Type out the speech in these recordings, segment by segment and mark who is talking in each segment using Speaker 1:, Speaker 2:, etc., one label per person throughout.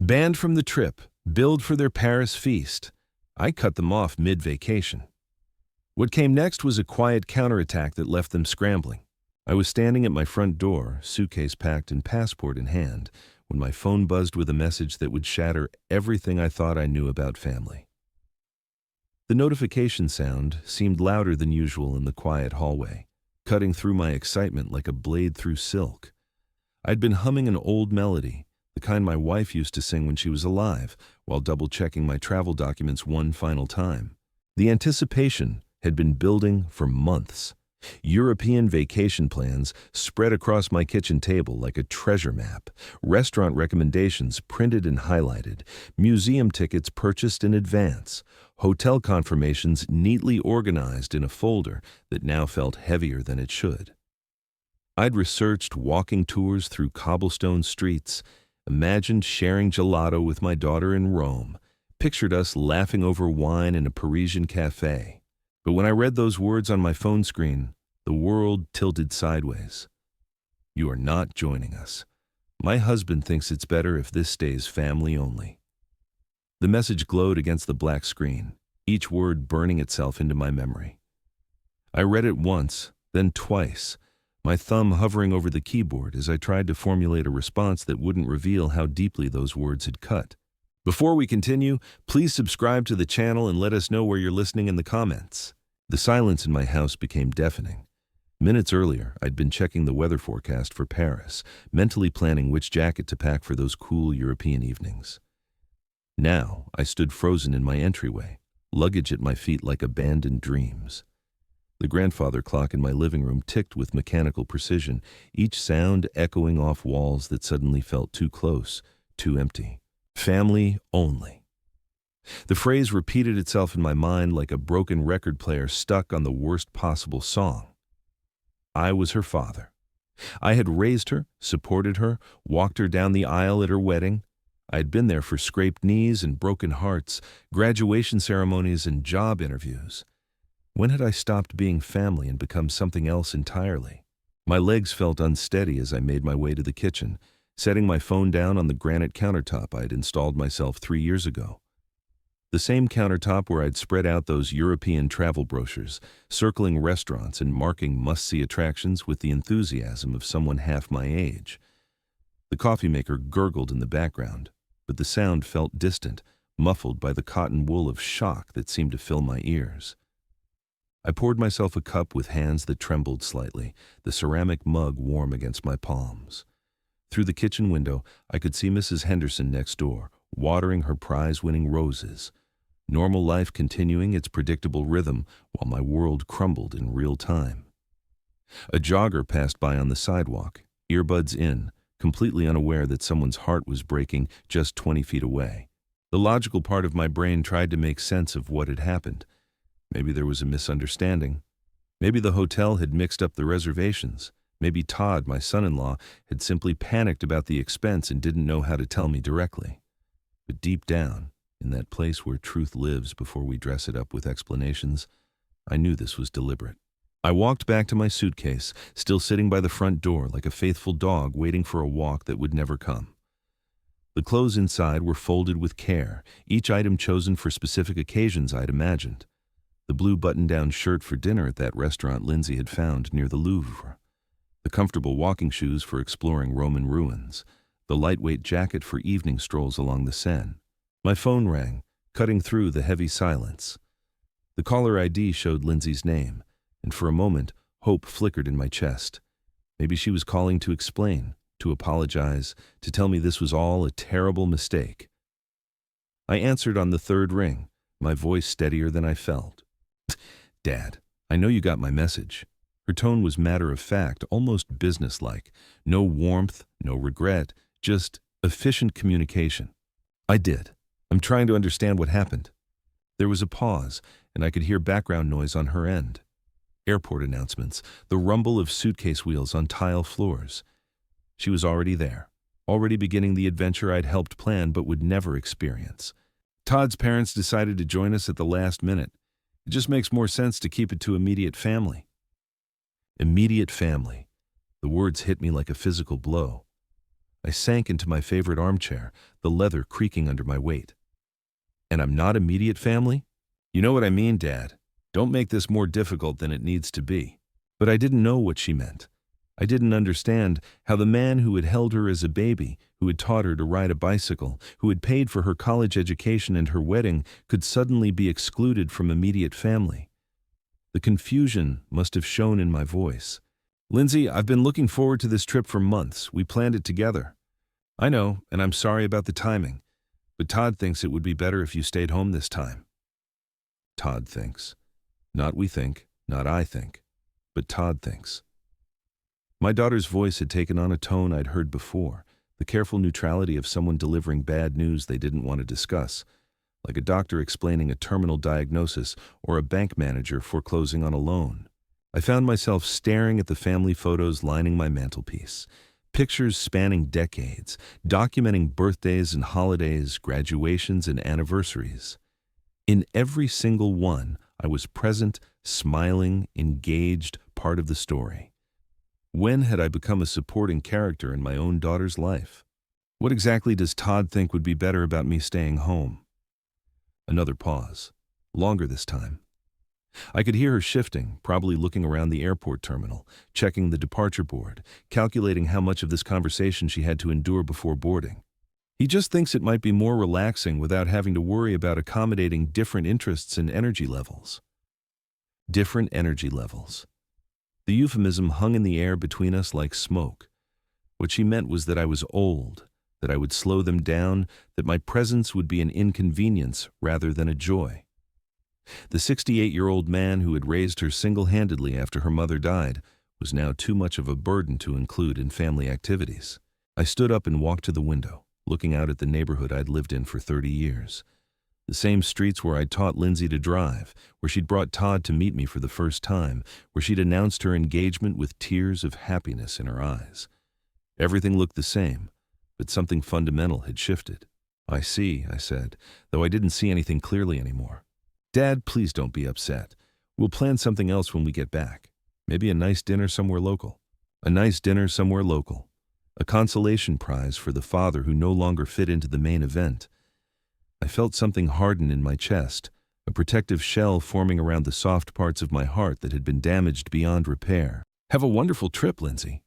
Speaker 1: Banned from the trip, billed for their Paris feast. I cut them off mid-vacation. What came next was a quiet counterattack that left them scrambling. I was standing at my front door, suitcase packed and passport in hand, when my phone buzzed with a message that would shatter everything I thought I knew about family. The notification sound seemed louder than usual in the quiet hallway, cutting through my excitement like a blade through silk. I'd been humming an old melody, the kind my wife used to sing when she was alive, while double-checking my travel documents one final time. The anticipation had been building for months. European vacation plans spread across my kitchen table like a treasure map, restaurant recommendations printed and highlighted, museum tickets purchased in advance, hotel confirmations neatly organized in a folder that now felt heavier than it should. I'd researched walking tours through cobblestone streets, imagined sharing gelato with my daughter in Rome, pictured us laughing over wine in a Parisian cafe. But when I read those words on my phone screen, the world tilted sideways. You are not joining us. My husband thinks it's better if this stays family only. The message glowed against the black screen, each word burning itself into my memory. I read it once, then twice, my thumb hovering over the keyboard as I tried to formulate a response that wouldn't reveal how deeply those words had cut. Before we continue, please subscribe to the channel and let us know where you're listening in the comments. The silence in my house became deafening. Minutes earlier, I'd been checking the weather forecast for Paris, mentally planning which jacket to pack for those cool European evenings. Now, I stood frozen in my entryway, luggage at my feet like abandoned dreams. The grandfather clock in my living room ticked with mechanical precision, each sound echoing off walls that suddenly felt too close, too empty. Family only. The phrase repeated itself in my mind like a broken record player stuck on the worst possible song. I was her father. I had raised her, supported her, walked her down the aisle at her wedding. I had been there for scraped knees and broken hearts, graduation ceremonies and job interviews. When had I stopped being family and become something else entirely? My legs felt unsteady as I made my way to the kitchen, setting my phone down on the granite countertop I had installed myself 3 years ago. The same countertop where I'd spread out those European travel brochures, circling restaurants and marking must-see attractions with the enthusiasm of someone half my age. The coffee maker gurgled in the background, but the sound felt distant, muffled by the cotton wool of shock that seemed to fill my ears. I poured myself a cup with hands that trembled slightly, the ceramic mug warm against my palms. Through the kitchen window, I could see Mrs. Henderson next door, watering her prize-winning roses. Normal life continuing its predictable rhythm while my world crumbled in real time. A jogger passed by on the sidewalk, earbuds in, completely unaware that someone's heart was breaking just 20 feet away. The logical part of my brain tried to make sense of what had happened. Maybe there was a misunderstanding. Maybe the hotel had mixed up the reservations. Maybe Todd, my son-in-law, had simply panicked about the expense and didn't know how to tell me directly. But deep down, in that place where truth lives before we dress it up with explanations, I knew this was deliberate. I walked back to my suitcase, still sitting by the front door like a faithful dog waiting for a walk that would never come. The clothes inside were folded with care, each item chosen for specific occasions I'd imagined. The blue button-down shirt for dinner at that restaurant Lindsay had found near the Louvre. The comfortable walking shoes for exploring Roman ruins. The lightweight jacket for evening strolls along the Seine. My phone rang, cutting through the heavy silence. The caller ID showed Lindsay's name, and for a moment, hope flickered in my chest. Maybe she was calling to explain, to apologize, to tell me this was all a terrible mistake. I answered on the third ring, my voice steadier than I felt. Dad, I know you got my message. Her tone was matter-of-fact, almost businesslike. No warmth, no regret, just efficient communication. I did. I'm trying to understand what happened. There was a pause, and I could hear background noise on her end. Airport announcements, the rumble of suitcase wheels on tile floors. She was already there, already beginning the adventure I'd helped plan but would never experience. Todd's parents decided to join us at the last minute. It just makes more sense to keep it to immediate family. Immediate family. The words hit me like a physical blow. I sank into my favorite armchair, the leather creaking under my weight. And I'm not immediate family? You know what I mean, Dad. Don't make this more difficult than it needs to be. But I didn't know what she meant. I didn't understand how the man who had held her as a baby, who had taught her to ride a bicycle, who had paid for her college education and her wedding, could suddenly be excluded from immediate family. The confusion must have shown in my voice. Lindsay, I've been looking forward to this trip for months. We planned it together. I know, and I'm sorry about the timing, but Todd thinks it would be better if you stayed home this time. Todd thinks. Not we think, not I think, but Todd thinks. My daughter's voice had taken on a tone I'd heard before, the careful neutrality of someone delivering bad news they didn't want to discuss, like a doctor explaining a terminal diagnosis or a bank manager foreclosing on a loan. I found myself staring at the family photos lining my mantelpiece, pictures spanning decades, documenting birthdays and holidays, graduations and anniversaries. In every single one, I was present, smiling, engaged, part of the story. When had I become a supporting character in my own daughter's life? What exactly does Todd think would be better about me staying home? Another pause, longer this time. I could hear her shifting, probably looking around the airport terminal, checking the departure board, calculating how much of this conversation she had to endure before boarding. He just thinks it might be more relaxing without having to worry about accommodating different interests and energy levels. Different energy levels. The euphemism hung in the air between us like smoke. What she meant was that I was old, that I would slow them down, that my presence would be an inconvenience rather than a joy. The 68-year-old man who had raised her single-handedly after her mother died was now too much of a burden to include in family activities. I stood up and walked to the window, looking out at the neighborhood I'd lived in for 30 years. The same streets where I'd taught Lindsay to drive, where she'd brought Todd to meet me for the first time, where she'd announced her engagement with tears of happiness in her eyes. Everything looked the same, but something fundamental had shifted. I see, I said, though I didn't see anything clearly anymore. Dad, please don't be upset. We'll plan something else when we get back. Maybe a nice dinner somewhere local. A nice dinner somewhere local. A consolation prize for the father who no longer fit into the main event. I felt something harden in my chest, a protective shell forming around the soft parts of my heart that had been damaged beyond repair. Have a wonderful trip, Lindsay.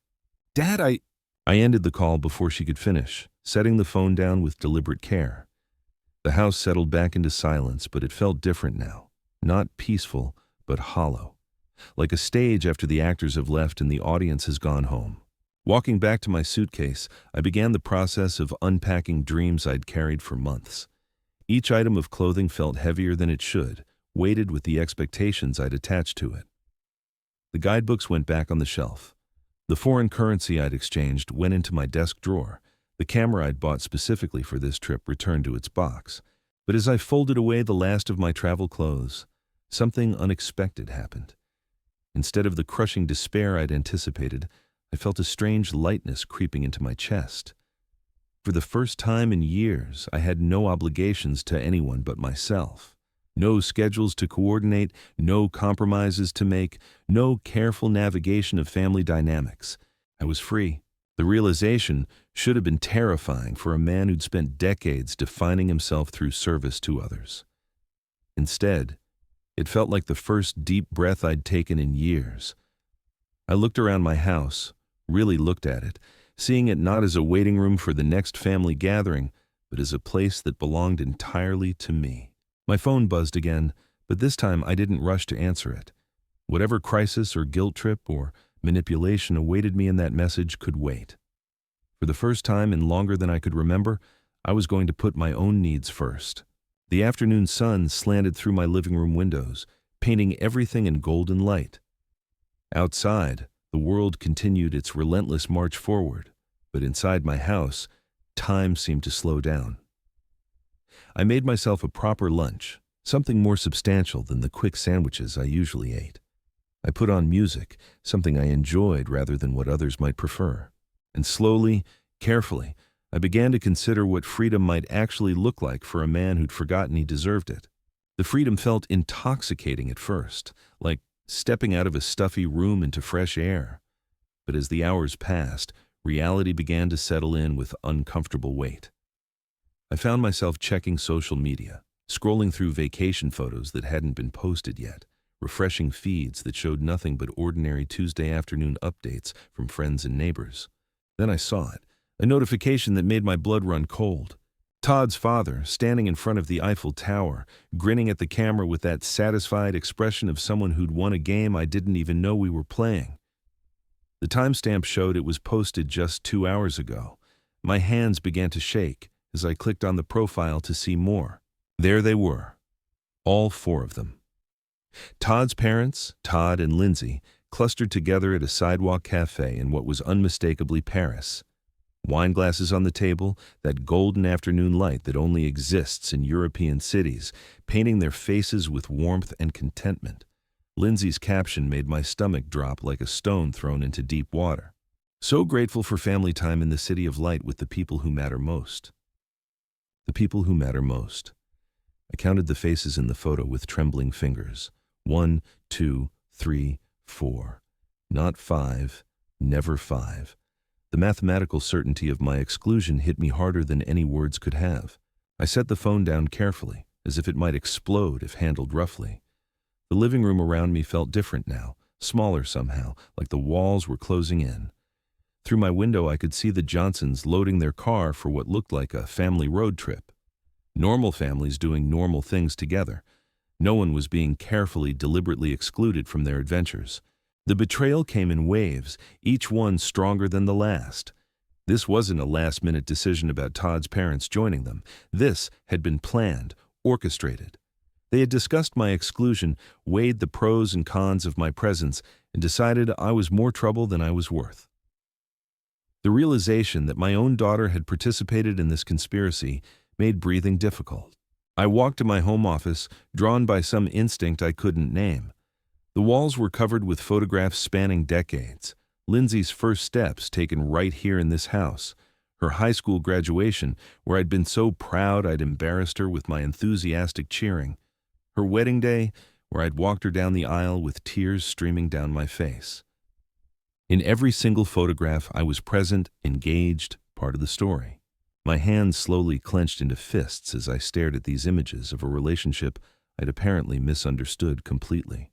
Speaker 1: Dad, I ended the call before she could finish, setting the phone down with deliberate care. The house settled back into silence, but it felt different now. Not peaceful, but hollow. Like a stage after the actors have left and the audience has gone home. Walking back to my suitcase, I began the process of unpacking dreams I'd carried for months. Each item of clothing felt heavier than it should, weighted with the expectations I'd attached to it. The guidebooks went back on the shelf. The foreign currency I'd exchanged went into my desk drawer. The camera I'd bought specifically for this trip returned to its box. But as I folded away the last of my travel clothes, something unexpected happened. Instead of the crushing despair I'd anticipated, I felt a strange lightness creeping into my chest. For the first time in years, I had no obligations to anyone but myself. No schedules to coordinate, no compromises to make, no careful navigation of family dynamics. I was free. The realization should have been terrifying for a man who'd spent decades defining himself through service to others. Instead, it felt like the first deep breath I'd taken in years. I looked around my house, really looked at it, seeing it not as a waiting room for the next family gathering, but as a place that belonged entirely to me. My phone buzzed again, but this time I didn't rush to answer it. Whatever crisis or guilt trip or manipulation awaited me in that message could wait. For the first time in longer than I could remember, I was going to put my own needs first. The afternoon sun slanted through my living room windows, painting everything in golden light. Outside, the world continued its relentless march forward, but inside my house, time seemed to slow down. I made myself a proper lunch, something more substantial than the quick sandwiches I usually ate. I put on music, something I enjoyed rather than what others might prefer. And slowly, carefully, I began to consider what freedom might actually look like for a man who'd forgotten he deserved it. The freedom felt intoxicating at first, like stepping out of a stuffy room into fresh air. But as the hours passed, reality began to settle in with uncomfortable weight. I found myself checking social media, scrolling through vacation photos that hadn't been posted yet, refreshing feeds that showed nothing but ordinary Tuesday afternoon updates from friends and neighbors. Then I saw it, a notification that made my blood run cold. Todd's father, standing in front of the Eiffel Tower, grinning at the camera with that satisfied expression of someone who'd won a game I didn't even know we were playing. The timestamp showed it was posted just 2 hours ago. My hands began to shake as I clicked on the profile to see more. There they were, all 4 of them. Todd's parents, Todd and Lindsay, clustered together at a sidewalk cafe in what was unmistakably Paris. Wine glasses on the table, that golden afternoon light that only exists in European cities, painting their faces with warmth and contentment. Lindsay's caption made my stomach drop like a stone thrown into deep water. So grateful for family time in the city of light with the people who matter most. The people who matter most. I counted the faces in the photo with trembling fingers. 1, 2, 3, 4. Not 5, never 5. The mathematical certainty of my exclusion hit me harder than any words could have. I set the phone down carefully, as if it might explode if handled roughly. The living room around me felt different now, smaller somehow, like the walls were closing in. Through my window I could see the Johnsons loading their car for what looked like a family road trip. Normal families doing normal things together. No one was being carefully, deliberately excluded from their adventures. The betrayal came in waves, each one stronger than the last. This wasn't a last-minute decision about Todd's parents joining them. This had been planned, orchestrated. They had discussed my exclusion, weighed the pros and cons of my presence, and decided I was more trouble than I was worth. The realization that my own daughter had participated in this conspiracy made breathing difficult. I walked to my home office, drawn by some instinct I couldn't name. The walls were covered with photographs spanning decades. Lindsay's first steps taken right here in this house. Her high school graduation, where I'd been so proud I'd embarrassed her with my enthusiastic cheering. Her wedding day, where I'd walked her down the aisle with tears streaming down my face. In every single photograph, I was present, engaged, part of the story. My hands slowly clenched into fists as I stared at these images of a relationship I'd apparently misunderstood completely.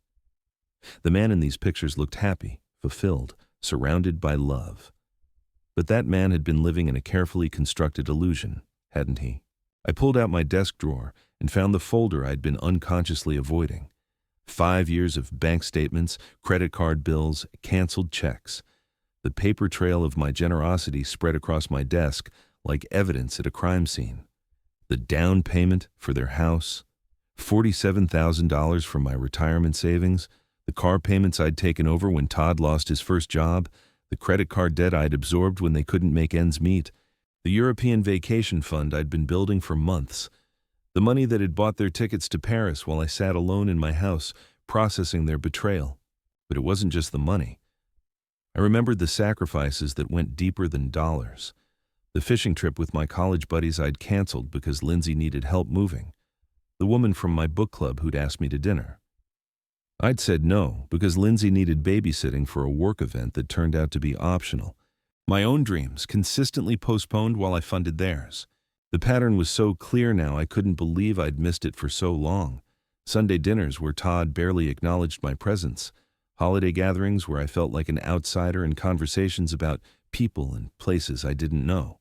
Speaker 1: The man in these pictures looked happy, fulfilled, surrounded by love. But that man had been living in a carefully constructed illusion, hadn't he? I pulled out my desk drawer and found the folder I'd been unconsciously avoiding. 5 years of bank statements, credit card bills, canceled checks. The paper trail of my generosity spread across my desk like evidence at a crime scene. The down payment for their house, $47,000 from my retirement savings, the car payments I'd taken over when Todd lost his first job, the credit card debt I'd absorbed when they couldn't make ends meet, the European vacation fund I'd been building for months, the money that had bought their tickets to Paris while I sat alone in my house processing their betrayal. But it wasn't just the money. I remembered the sacrifices that went deeper than dollars. The fishing trip with my college buddies I'd canceled because Lindsay needed help moving. The woman from my book club who'd asked me to dinner. I'd said no because Lindsay needed babysitting for a work event that turned out to be optional. My own dreams consistently postponed while I funded theirs. The pattern was so clear now I couldn't believe I'd missed it for so long. Sunday dinners where Todd barely acknowledged my presence. Holiday gatherings where I felt like an outsider in conversations about people and places I didn't know.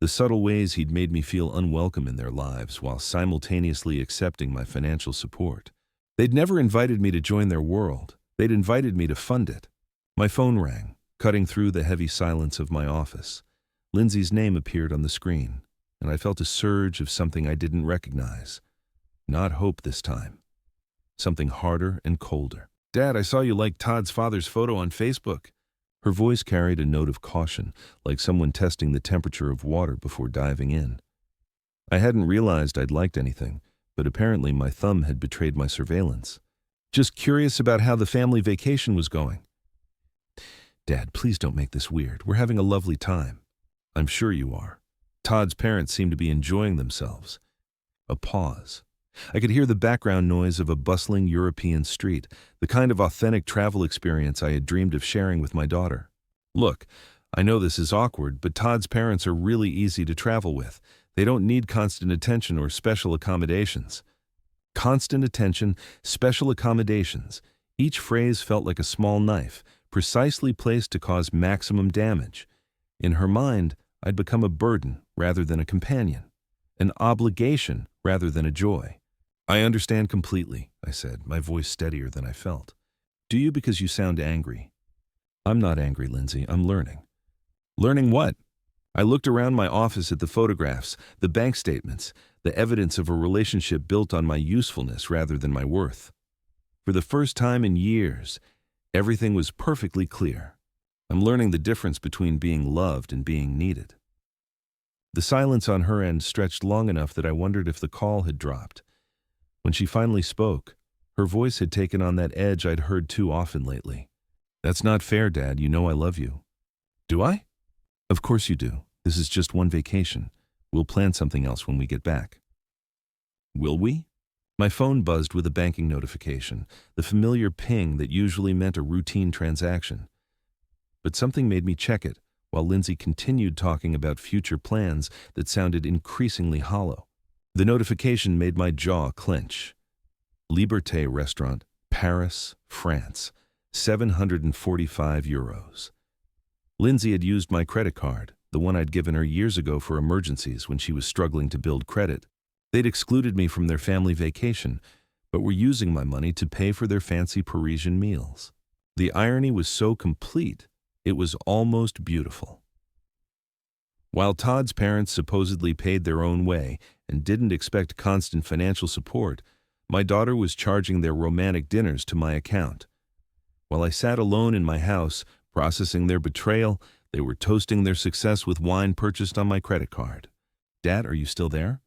Speaker 1: The subtle ways he'd made me feel unwelcome in their lives while simultaneously accepting my financial support. They'd never invited me to join their world. They'd invited me to fund it. My phone rang, cutting through the heavy silence of my office. Lindsay's name appeared on the screen, and I felt a surge of something I didn't recognize. Not hope this time. Something harder and colder. "Dad, I saw you liked Todd's father's photo on Facebook." Her voice carried a note of caution, like someone testing the temperature of water before diving in. I hadn't realized I'd liked anything, but apparently my thumb had betrayed my surveillance. "Just curious about how the family vacation was going." "Dad, please don't make this weird. We're having a lovely time." "I'm sure you are." Todd's parents seemed to be enjoying themselves. A pause. I could hear the background noise of a bustling European street, the kind of authentic travel experience I had dreamed of sharing with my daughter. "Look, I know this is awkward, but Todd's parents are really easy to travel with. They don't need constant attention or special accommodations. Constant attention, special accommodations. Each phrase felt like a small knife, precisely placed to cause maximum damage. In her mind, I'd become a burden rather than a companion, an obligation rather than a joy. I understand completely, I said, my voice steadier than I felt. Do you because you sound angry? I'm not angry, Lindsay. I'm learning. Learning what? I looked around my office at the photographs, the bank statements, the evidence of a relationship built on my usefulness rather than my worth. For the first time in years, everything was perfectly clear. I'm learning the difference between being loved and being needed. The silence on her end stretched long enough that I wondered if the call had dropped. When she finally spoke, her voice had taken on that edge I'd heard too often lately. That's not fair, Dad. You know I love you. Do I? Of course you do. This is just one vacation. We'll plan something else when we get back. Will we? My phone buzzed with a banking notification, the familiar ping that usually meant a routine transaction. But something made me check it, while Lindsay continued talking about future plans that sounded increasingly hollow. The notification made my jaw clench. Liberté Restaurant, Paris, France, €745. Lindsay had used my credit card, the one I'd given her years ago for emergencies when she was struggling to build credit. They'd excluded me from their family vacation, but were using my money to pay for their fancy Parisian meals. The irony was so complete, it was almost beautiful. While Todd's parents supposedly paid their own way and didn't expect constant financial support, my daughter was charging their romantic dinners to my account. While I sat alone in my house, processing their betrayal, they were toasting their success with wine purchased on my credit card. Dad, are you still there?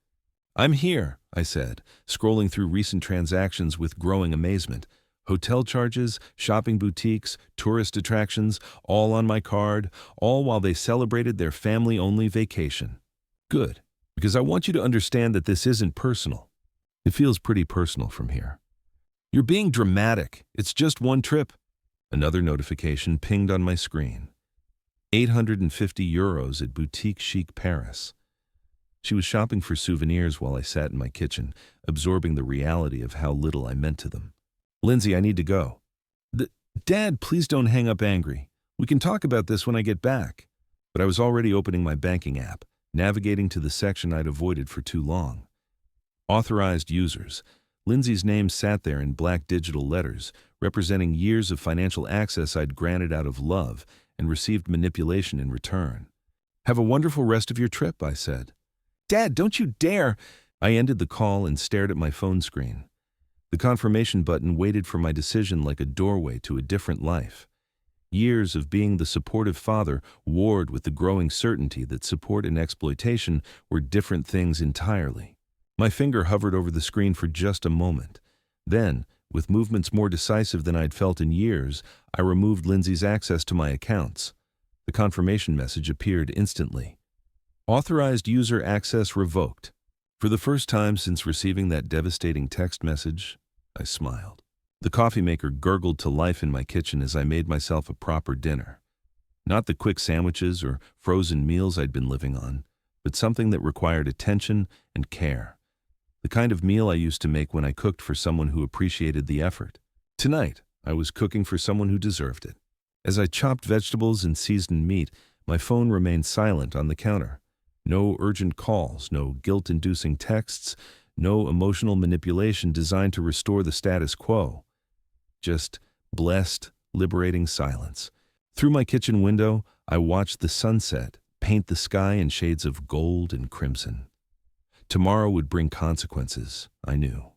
Speaker 1: I'm here, I said, scrolling through recent transactions with growing amazement. Hotel charges, shopping boutiques, tourist attractions, all on my card, all while they celebrated their family-only vacation. Good, because I want you to understand that this isn't personal. It feels pretty personal from here. You're being dramatic. It's just one trip. Another notification pinged on my screen. €850 at Boutique Chic Paris. She was shopping for souvenirs while I sat in my kitchen, absorbing the reality of how little I meant to them. Lindsay, I need to go. Dad, please don't hang up angry. We can talk about this when I get back. But I was already opening my banking app, navigating to the section I'd avoided for too long. Authorized users. Lindsay's name sat there in black digital letters, representing years of financial access I'd granted out of love and received manipulation in return. Have a wonderful rest of your trip, I said. Dad, don't you dare! I ended the call and stared at my phone screen. The confirmation button waited for my decision like a doorway to a different life. Years of being the supportive father warred with the growing certainty that support and exploitation were different things entirely. My finger hovered over the screen for just a moment. Then, with movements more decisive than I'd felt in years, I removed Lindsay's access to my accounts. The confirmation message appeared instantly. Authorized user access revoked. For the first time since receiving that devastating text message, I smiled. The coffee maker gurgled to life in my kitchen as I made myself a proper dinner. Not the quick sandwiches or frozen meals I'd been living on, but something that required attention and care. The kind of meal I used to make when I cooked for someone who appreciated the effort. Tonight, I was cooking for someone who deserved it. As I chopped vegetables and seasoned meat, my phone remained silent on the counter. No urgent calls, no guilt-inducing texts, no emotional manipulation designed to restore the status quo. Just blessed, liberating silence. Through my kitchen window, I watched the sunset paint the sky in shades of gold and crimson. Tomorrow would bring consequences, I knew.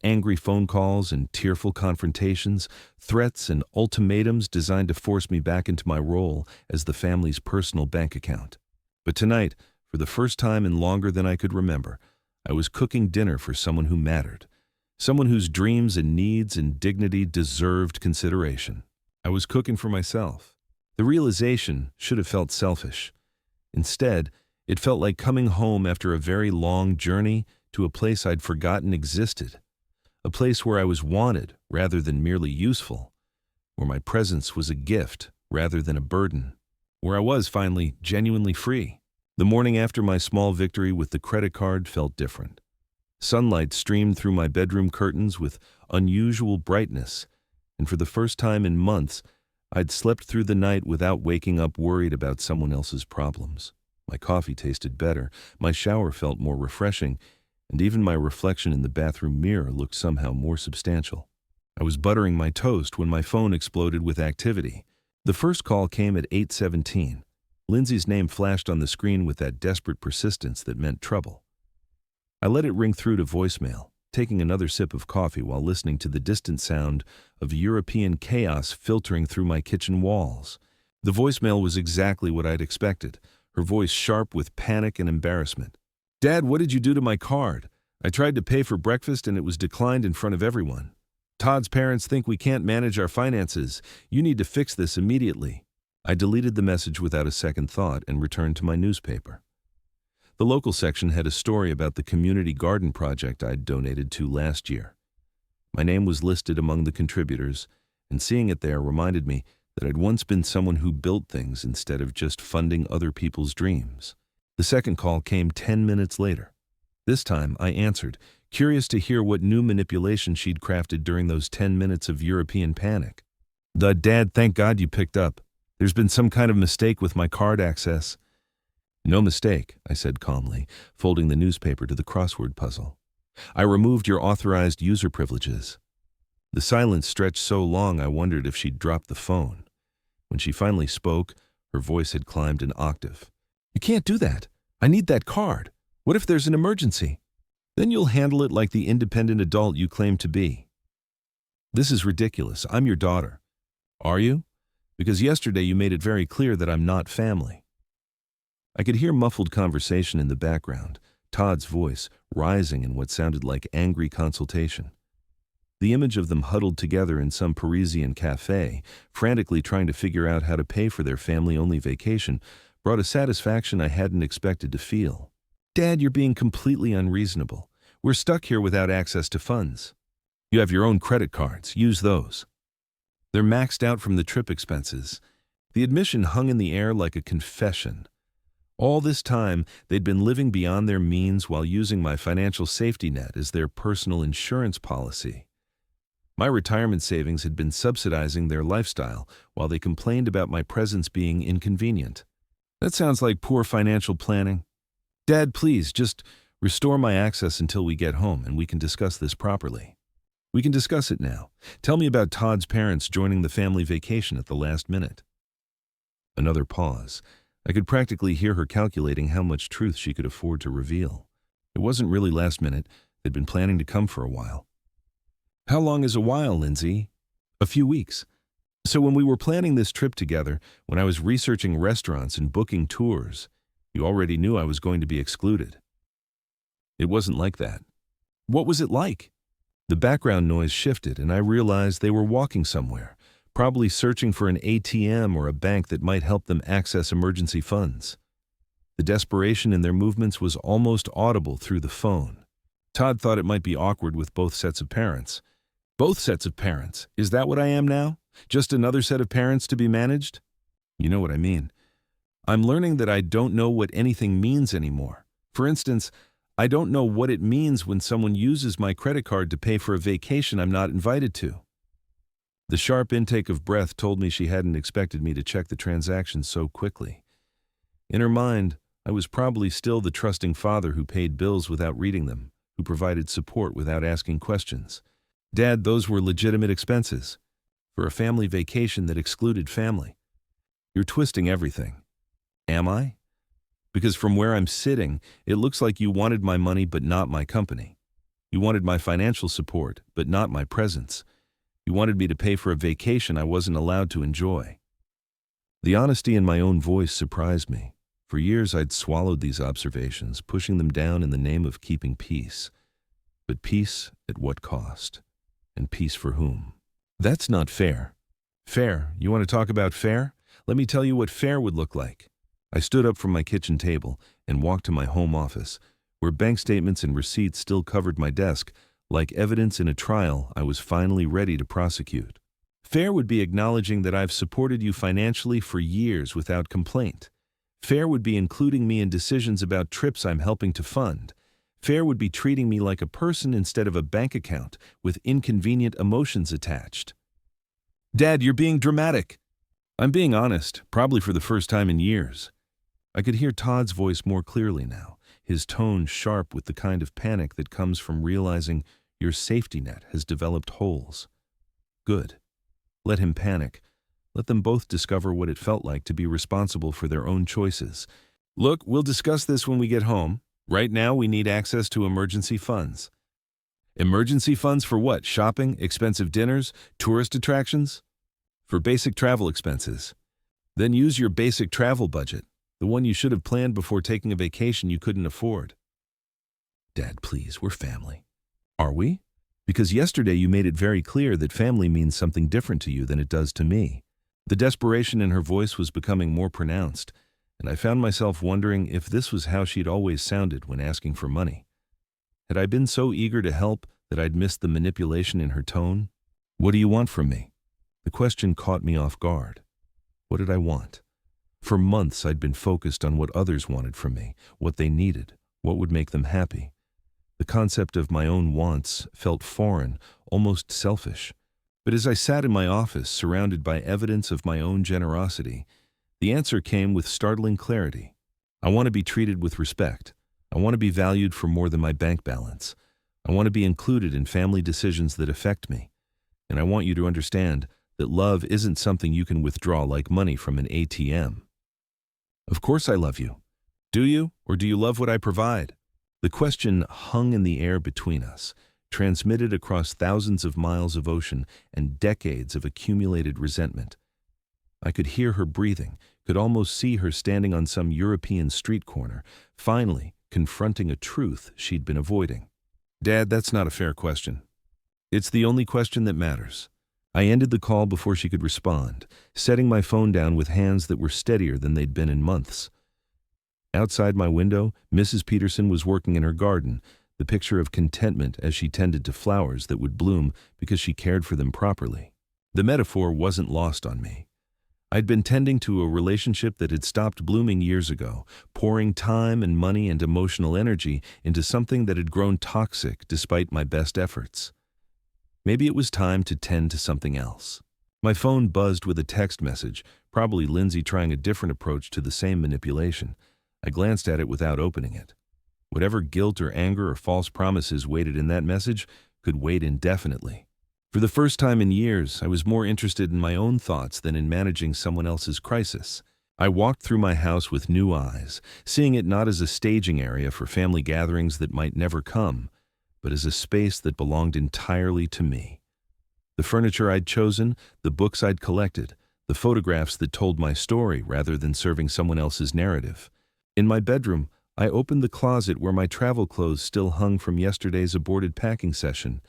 Speaker 1: Angry phone calls and tearful confrontations, threats and ultimatums designed to force me back into my role as the family's personal bank account. But tonight, for the first time in longer than I could remember, I was cooking dinner for someone who mattered, someone whose dreams and needs and dignity deserved consideration. I was cooking for myself. The realization should have felt selfish. Instead, it felt like coming home after a very long journey to a place I'd forgotten existed, a place where I was wanted rather than merely useful, where my presence was a gift rather than a burden. where I was finally genuinely free. The morning after my small victory with the credit card felt different. Sunlight streamed through my bedroom curtains with unusual brightness, and for the first time in months, I'd slept through the night without waking up worried about someone else's problems. My coffee tasted better, my shower felt more refreshing, and even my reflection in the bathroom mirror looked somehow more substantial. I was buttering my toast when my phone exploded with activity. The first call came at 8:17. Lindsay's name flashed on the screen with that desperate persistence that meant trouble. I let it ring through to voicemail, taking another sip of coffee while listening to the distant sound of European chaos filtering through my kitchen walls. The voicemail was exactly what I'd expected, her voice sharp with panic and embarrassment. "Dad, what did you do to my card? I tried to pay for breakfast and it was declined in front of everyone. Todd's parents think we can't manage our finances. You need to fix this immediately." I deleted the message without a second thought and returned to my newspaper. The local section had a story about the community garden project I'd donated to last year. My name was listed among the contributors, and seeing it there reminded me that I'd once been someone who built things instead of just funding other people's dreams. The second call came 10 minutes later. This time I answered, curious to hear what new manipulation she'd crafted during those 10 minutes of European panic. "Dad, thank God you picked up. There's been some kind of mistake with my card access." "No mistake," I said calmly, folding the newspaper to the crossword puzzle. "I removed your authorized user privileges." The silence stretched so long I wondered if she'd dropped the phone. When she finally spoke, her voice had climbed an octave. "You can't do that. I need that card. What if there's an emergency? Then you'll handle it like the independent adult you claim to be." "This is ridiculous. I'm your daughter." "Are you? Because yesterday you made it very clear that I'm not family." I could hear muffled conversation in the background, Todd's voice rising in what sounded like angry consultation. The image of them huddled together in some Parisian cafe, frantically trying to figure out how to pay for their family-only vacation, brought a satisfaction I hadn't expected to feel. "Dad, you're being completely unreasonable. We're stuck here without access to funds. You have your own credit cards. Use those. They're maxed out from the trip expenses." The admission hung in the air like a confession. All this time, they'd been living beyond their means while using my financial safety net as their personal insurance policy. My retirement savings had been subsidizing their lifestyle while they complained about my presence being inconvenient. That sounds like poor financial planning. "Dad, please, just restore my access until we get home and we can discuss this properly." "We can discuss it now. Tell me about Todd's parents joining the family vacation at the last minute." Another pause. I could practically hear her calculating how much truth she could afford to reveal. It wasn't really last minute. They'd been planning to come for a while. "How long is a while, Lindsay?" "A few weeks. So when we were planning this trip together, when I was researching restaurants and booking tours, you already knew I was going to be excluded." "It wasn't like that." "What was it like?" The background noise shifted and I realized they were walking somewhere, probably searching for an ATM or a bank that might help them access emergency funds. The desperation in their movements was almost audible through the phone. Todd thought it might be awkward with both sets of parents. "Both sets of parents? Is that what I am now? Just another set of parents to be managed?" "You know what I mean. I'm learning that I don't know what anything means anymore. For instance, I don't know what it means when someone uses my credit card to pay for a vacation I'm not invited to." The sharp intake of breath told me she hadn't expected me to check the transaction so quickly. In her mind, I was probably still the trusting father who paid bills without reading them, who provided support without asking questions. "Dad, those were legitimate expenses for a family vacation that excluded family." "You're twisting everything." "Am I? Because from where I'm sitting, it looks like you wanted my money but not my company. You wanted my financial support but not my presence. You wanted me to pay for a vacation I wasn't allowed to enjoy." The honesty in my own voice surprised me. For years I'd swallowed these observations, pushing them down in the name of keeping peace. But peace at what cost? And peace for whom? "That's not fair." "Fair? You want to talk about fair? Let me tell you what fair would look like." I stood up from my kitchen table and walked to my home office, where bank statements and receipts still covered my desk, like evidence in a trial I was finally ready to prosecute. Fair would be acknowledging that I've supported you financially for years without complaint. Fair would be including me in decisions about trips I'm helping to fund. Fair would be treating me like a person instead of a bank account with inconvenient emotions attached. Dad, you're being dramatic. I'm being honest, probably for the first time in years. I could hear Todd's voice more clearly now, his tone sharp with the kind of panic that comes from realizing your safety net has developed holes. Good. Let him panic. Let them both discover what it felt like to be responsible for their own choices. Look, we'll discuss this when we get home. Right now, we need access to emergency funds. Emergency funds for what? Shopping, expensive dinners, tourist attractions? For basic travel expenses. Then use your basic travel budget, the one you should have planned before taking a vacation you couldn't afford. Dad, please, we're family. Are we? Because yesterday you made it very clear that family means something different to you than it does to me. The desperation in her voice was becoming more pronounced, and I found myself wondering if this was how she'd always sounded when asking for money. Had I been so eager to help that I'd missed the manipulation in her tone? What do you want from me? The question caught me off guard. What did I want? For months I'd been focused on what others wanted from me, what they needed, what would make them happy. The concept of my own wants felt foreign, almost selfish. But as I sat in my office, surrounded by evidence of my own generosity, the answer came with startling clarity. I want to be treated with respect. I want to be valued for more than my bank balance. I want to be included in family decisions that affect me. And I want you to understand that love isn't something you can withdraw like money from an ATM. Of course I love you. Do you, or do you love what I provide? The question hung in the air between us, transmitted across thousands of miles of ocean and decades of accumulated resentment. I could hear her breathing, could almost see her standing on some European street corner, finally confronting a truth she'd been avoiding. Dad, that's not a fair question. It's the only question that matters. I ended the call before she could respond, setting my phone down with hands that were steadier than they'd been in months. Outside my window, Mrs. Peterson was working in her garden, the picture of contentment as she tended to flowers that would bloom because she cared for them properly. The metaphor wasn't lost on me. I'd been tending to a relationship that had stopped blooming years ago, pouring time and money and emotional energy into something that had grown toxic despite my best efforts. Maybe it was time to tend to something else. My phone buzzed with a text message, probably Lindsay trying a different approach to the same manipulation. I glanced at it without opening it. Whatever guilt or anger or false promises waited in that message could wait indefinitely. For the first time in years, I was more interested in my own thoughts than in managing someone else's crisis. I walked through my house with new eyes, seeing it not as a staging area for family gatherings that might never come, but as a space that belonged entirely to me. The furniture I'd chosen, the books I'd collected, the photographs that told my story rather than serving someone else's narrative. In my bedroom, I opened the closet where my travel clothes still hung from yesterday's aborted packing session.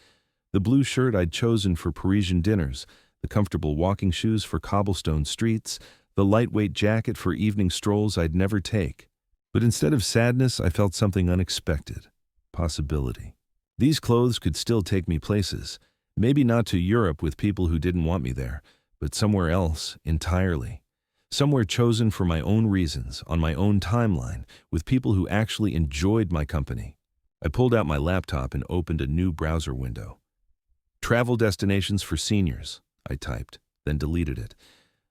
Speaker 1: The blue shirt I'd chosen for Parisian dinners, the comfortable walking shoes for cobblestone streets, the lightweight jacket for evening strolls I'd never take. But instead of sadness, I felt something unexpected. Possibility. These clothes could still take me places. Maybe not to Europe with people who didn't want me there, but somewhere else entirely. Somewhere chosen for my own reasons, on my own timeline, with people who actually enjoyed my company. I pulled out my laptop and opened a new browser window. Travel destinations for seniors, I typed, then deleted it.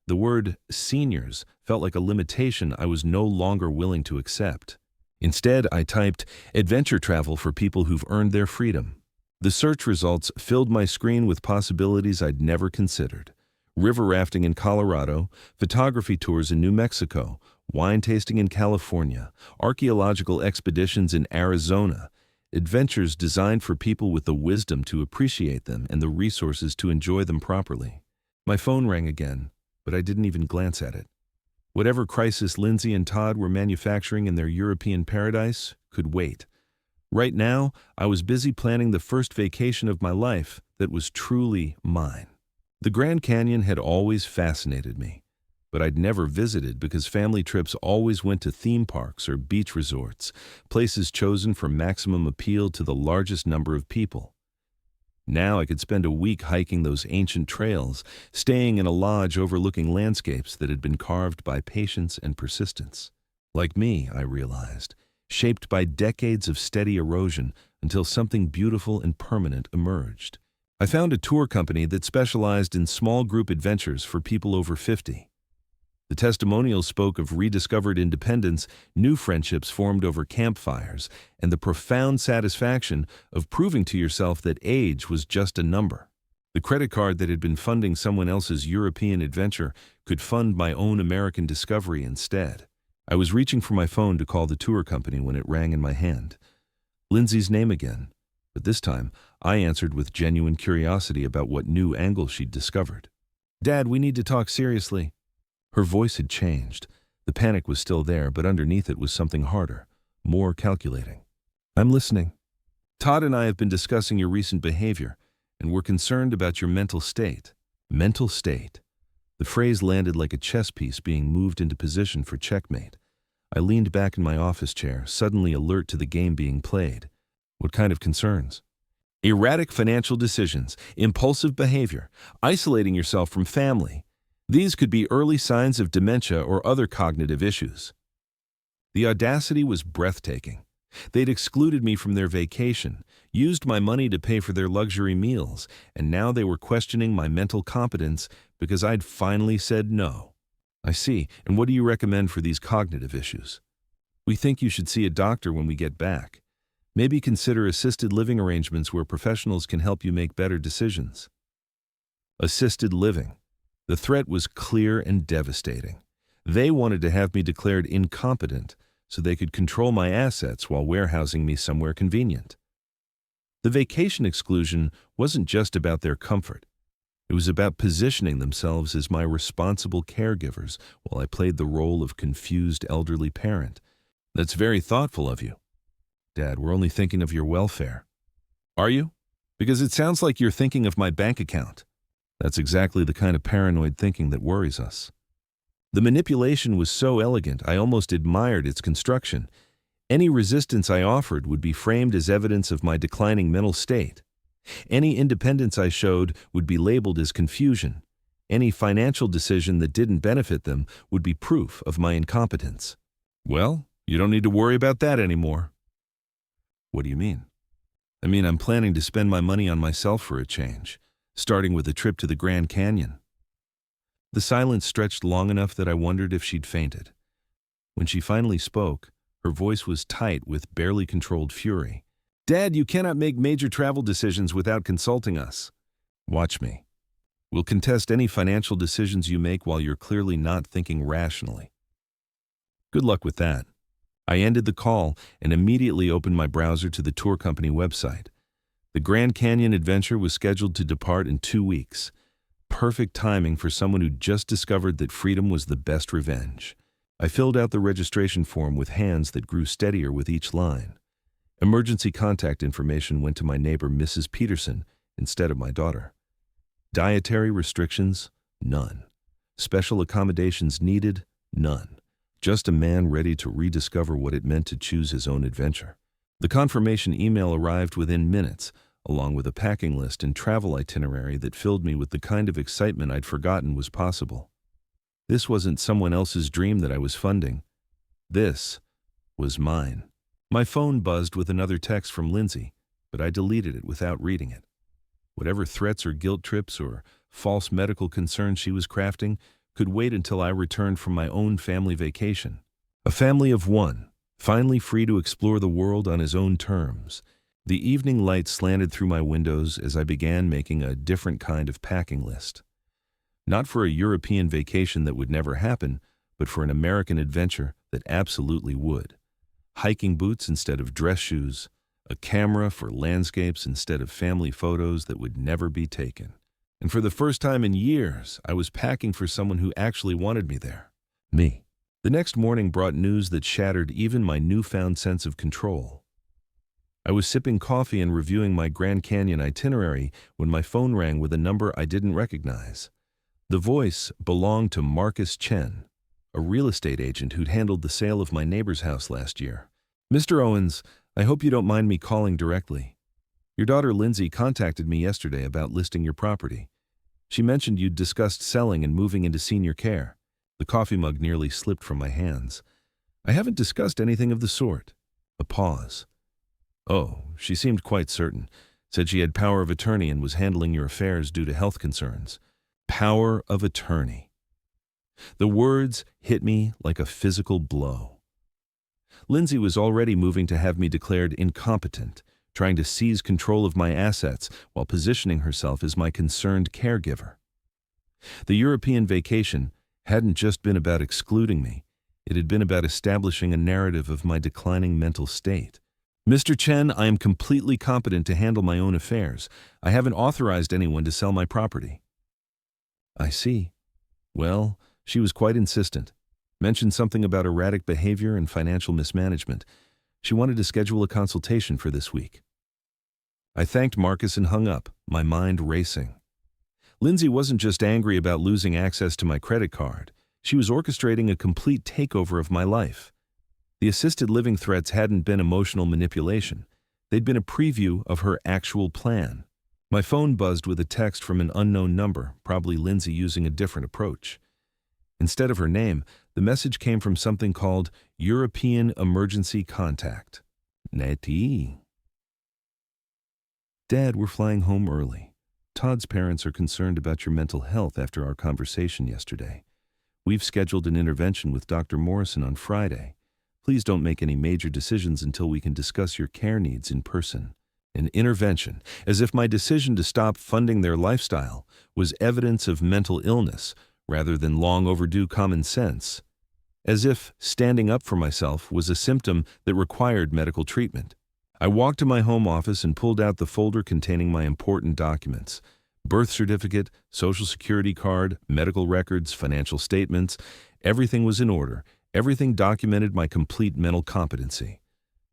Speaker 1: The word seniors felt like a limitation I was no longer willing to accept. Instead, I typed adventure travel for people who've earned their freedom. The search results filled my screen with possibilities I'd never considered. River rafting in Colorado, photography tours in New Mexico, wine tasting in California, archaeological expeditions in Arizona, adventures designed for people with the wisdom to appreciate them and the resources to enjoy them properly. My phone rang again, but I didn't even glance at it. Whatever crisis Lindsay and Todd were manufacturing in their European paradise could wait. Right now, I was busy planning the first vacation of my life that was truly mine. The Grand Canyon had always fascinated me, but I'd never visited because family trips always went to theme parks or beach resorts, places chosen for maximum appeal to the largest number of people. Now I could spend a week hiking those ancient trails, staying in a lodge overlooking landscapes that had been carved by patience and persistence. Like me, I realized, shaped by decades of steady erosion until something beautiful and permanent emerged. I found a tour company that specialized in small group adventures for people over 50. The testimonials spoke of rediscovered independence, new friendships formed over campfires, and the profound satisfaction of proving to yourself that age was just a number. The credit card that had been funding someone else's European adventure could fund my own American discovery instead. I was reaching for my phone to call the tour company when it rang in my hand. Lindsay's name again, but this time I answered with genuine curiosity about what new angle she'd discovered. "Dad, we need to talk seriously." Her voice had changed. The panic was still there, but underneath it was something harder, more calculating. "I'm listening." "Todd and I have been discussing your recent behavior, and we're concerned about your mental state." Mental state. The phrase landed like a chess piece being moved into position for checkmate. I leaned back in my office chair, suddenly alert to the game being played. What kind of concerns? Erratic financial decisions, impulsive behavior, isolating yourself from family. These could be early signs of dementia or other cognitive issues. The audacity was breathtaking. They'd excluded me from their vacation, used my money to pay for their luxury meals, and now they were questioning my mental competence because I'd finally said no. "I see. And what do you recommend for these cognitive issues?" "We think you should see a doctor when we get back. Maybe consider assisted living arrangements where professionals can help you make better decisions." Assisted living. The threat was clear and devastating. They wanted to have me declared incompetent so they could control my assets while warehousing me somewhere convenient. The vacation exclusion wasn't just about their comfort. It was about positioning themselves as my responsible caregivers while I played the role of confused elderly parent. "That's very thoughtful of you." "Dad, we're only thinking of your welfare." "Are you? Because it sounds like you're thinking of my bank account." That's exactly the kind of paranoid thinking that worries us. The manipulation was so elegant, I almost admired its construction. Any resistance I offered would be framed as evidence of my declining mental state. Any independence I showed would be labeled as confusion. Any financial decision that didn't benefit them would be proof of my incompetence. "Well, you don't need to worry about that anymore." "What do you mean?" "I mean, I'm planning to spend my money on myself for a change, starting with a trip to the Grand Canyon." The silence stretched long enough that I wondered if she'd fainted. When she finally spoke, her voice was tight with barely controlled fury. "Dad, you cannot make major travel decisions without consulting us." "Watch me. We'll contest any financial decisions you make while you're clearly not thinking rationally." Good luck with that. I ended the call and immediately opened my browser to the tour company website. The Grand Canyon adventure was scheduled to depart in 2 weeks. Perfect timing for someone who just discovered that freedom was the best revenge. I filled out the registration form with hands that grew steadier with each line. Emergency contact information went to my neighbor, Mrs. Peterson, instead of my daughter. Dietary restrictions? None. Special accommodations needed? None. Just a man ready to rediscover what it meant to choose his own adventure. The confirmation email arrived within minutes, along with a packing list and travel itinerary that filled me with the kind of excitement I'd forgotten was possible. This wasn't someone else's dream that I was funding. This was mine. My phone buzzed with another text from Lindsay, but I deleted it without reading it. Whatever threats or guilt trips or false medical concerns she was crafting could wait until I returned from my own family vacation. A family of one, finally free to explore the world on his own terms. The evening light slanted through my windows as I began making a different kind of packing list. Not for a European vacation that would never happen, but for an American adventure that absolutely would. Hiking boots instead of dress shoes, a camera for landscapes instead of family photos that would never be taken. And for the first time in years, I was packing for someone who actually wanted me there. Me. The next morning brought news that shattered even my newfound sense of control. I was sipping coffee and reviewing my Grand Canyon itinerary when my phone rang with a number I didn't recognize. The voice belonged to Marcus Chen, a real estate agent who'd handled the sale of my neighbor's house last year. "Mr. Owens, I hope you don't mind me calling directly." Your daughter Lindsay contacted me yesterday about listing your property. She mentioned you'd discussed selling and moving into senior care. The coffee mug nearly slipped from my hands. I haven't discussed anything of the sort. A pause. Oh, she seemed quite certain. Said she had power of attorney and was handling your affairs due to health concerns. Power of attorney. The words hit me like a physical blow. Lindsay was already moving to have me declared incompetent, trying to seize control of my assets while positioning herself as my concerned caregiver. The European vacation hadn't just been about excluding me. It had been about establishing a narrative of my declining mental state. Mr. Chen, I am completely competent to handle my own affairs. I haven't authorized anyone to sell my property. I see. Well, she was quite insistent. Mentioned something about erratic behavior and financial mismanagement. She wanted to schedule a consultation for this week. I thanked Marcus and hung up, my mind racing. Lindsay wasn't just angry about losing access to my credit card. She was orchestrating a complete takeover of my life. The assisted living threats hadn't been emotional manipulation. They'd been a preview of her actual plan. My phone buzzed with a text from an unknown number, probably Lindsay using a different approach. Instead of her name, the message came from something called European Emergency Contact. Neti. Dad, we're flying home early. Todd's parents are concerned about your mental health after our conversation yesterday. We've scheduled an intervention with Dr. Morrison on Friday. Please don't make any major decisions until we can discuss your care needs in person. An intervention, as if my decision to stop funding their lifestyle was evidence of mental illness rather than long overdue common sense. As if standing up for myself was a symptom that required medical treatment. I walked to my home office and pulled out the folder containing my important documents. Birth certificate, social security card, medical records, financial statements. Everything was in order. Everything documented my complete mental competency.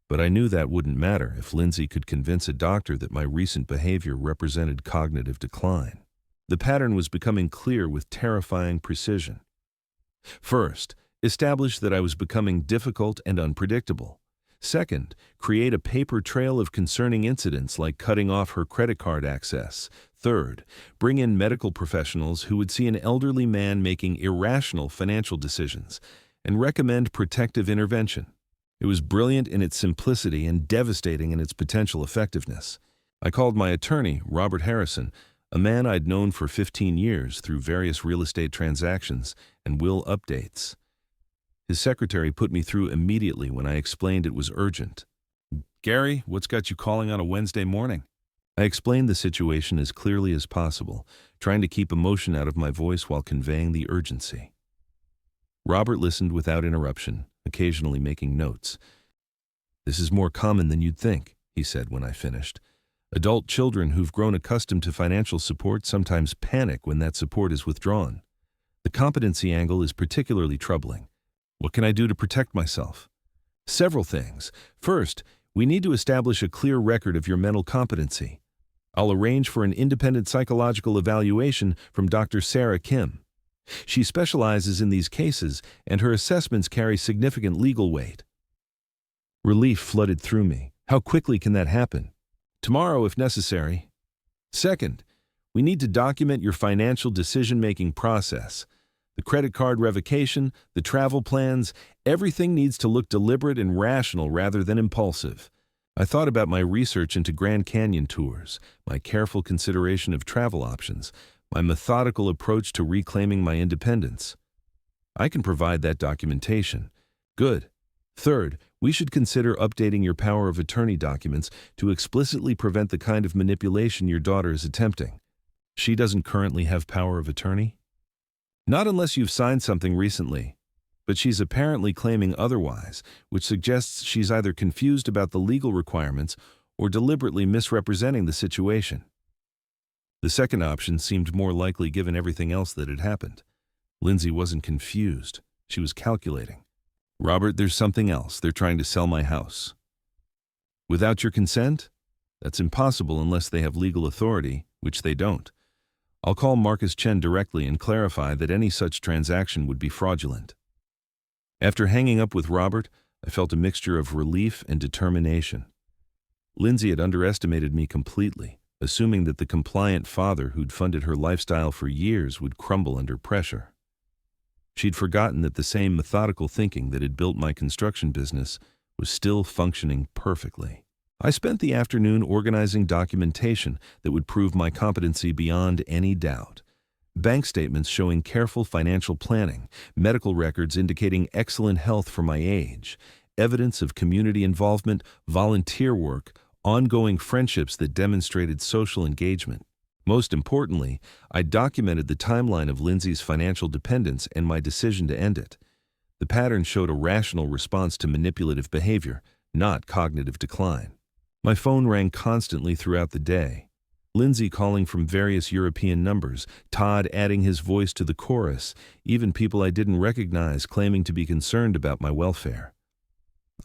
Speaker 1: But I knew that wouldn't matter if Lindsay could convince a doctor that my recent behavior represented cognitive decline. The pattern was becoming clear with terrifying precision. First, establish that I was becoming difficult and unpredictable. Second, create a paper trail of concerning incidents like cutting off her credit card access. Third, bring in medical professionals who would see an elderly man making irrational financial decisions and recommend protective intervention. It was brilliant in its simplicity and devastating in its potential effectiveness. I called my attorney, Robert Harrison, a man I'd known for 15 years through various real estate transactions and will updates. His secretary put me through immediately when I explained it was urgent. Gary, what's got you calling on a Wednesday morning? I explained the situation as clearly as possible, trying to keep emotion out of my voice while conveying the urgency. Robert listened without interruption, occasionally making notes. This is more common than you'd think, he said when I finished. Adult children who've grown accustomed to financial support sometimes panic when that support is withdrawn. The competency angle is particularly troubling. What can I do to protect myself? Several things. First, we need to establish a clear record of your mental competency. I'll arrange for an independent psychological evaluation from Dr. Sarah Kim. She specializes in these cases, and her assessments carry significant legal weight. Relief flooded through me. How quickly can that happen? Tomorrow, if necessary. Second, we need to document your financial decision-making process. The credit card revocation, the travel plans, everything needs to look deliberate and rational rather than impulsive. I thought about my research into Grand Canyon tours, my careful consideration of travel options, my methodical approach to reclaiming my independence. I can provide that documentation. Good. Third, we should consider updating your power of attorney documents to explicitly prevent the kind of manipulation your daughter is attempting. She doesn't currently have power of attorney? Not unless you've signed something recently, but she's apparently claiming otherwise, which suggests she's either confused about the legal requirements or deliberately misrepresenting the situation. The second option seemed more likely given everything else that had happened. Lindsay wasn't confused. She was calculating. Robert, there's something else. They're trying to sell my house. Without your consent? That's impossible unless they have legal authority, which they don't. I'll call Marcus Chen directly and clarify that any such transaction would be fraudulent. After hanging up with Robert, I felt a mixture of relief and determination. Lindsay had underestimated me completely, assuming that the compliant father who'd funded her lifestyle for years would crumble under pressure. She'd forgotten that the same methodical thinking that had built my construction business was still functioning perfectly. I spent the afternoon organizing documentation that would prove my competency beyond any doubt. Bank statements showing careful financial planning, medical records indicating excellent health for my age, evidence of community involvement, volunteer work, ongoing friendships that demonstrated social engagement. Most importantly, I documented the timeline of Lindsay's financial dependence and my decision to end it. The pattern showed a rational response to manipulative behavior, not cognitive decline. My phone rang constantly throughout the day. Lindsay calling from various European numbers, Todd adding his voice to the chorus, even people I didn't recognize claiming to be concerned about my welfare.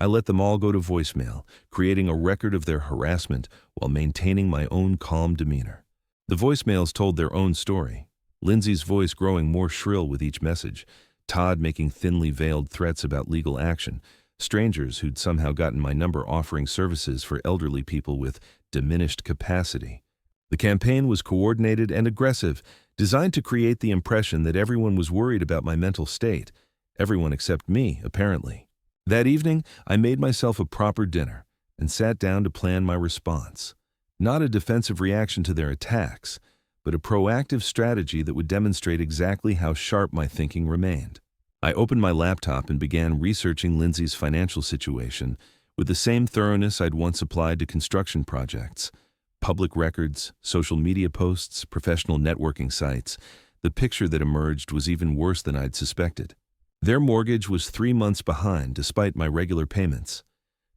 Speaker 1: I let them all go to voicemail, creating a record of their harassment while maintaining my own calm demeanor. The voicemails told their own story, Lindsay's voice growing more shrill with each message, Todd making thinly veiled threats about legal action, strangers who'd somehow gotten my number offering services for elderly people with diminished capacity. The campaign was coordinated and aggressive, designed to create the impression that everyone was worried about my mental state. Everyone except me, apparently. That evening, I made myself a proper dinner and sat down to plan my response. Not a defensive reaction to their attacks, but a proactive strategy that would demonstrate exactly how sharp my thinking remained. I opened my laptop and began researching Lindsay's financial situation with the same thoroughness I'd once applied to construction projects. Public records, social media posts, professional networking sites. The picture that emerged was even worse than I'd suspected. Their mortgage was 3 months behind despite my regular payments.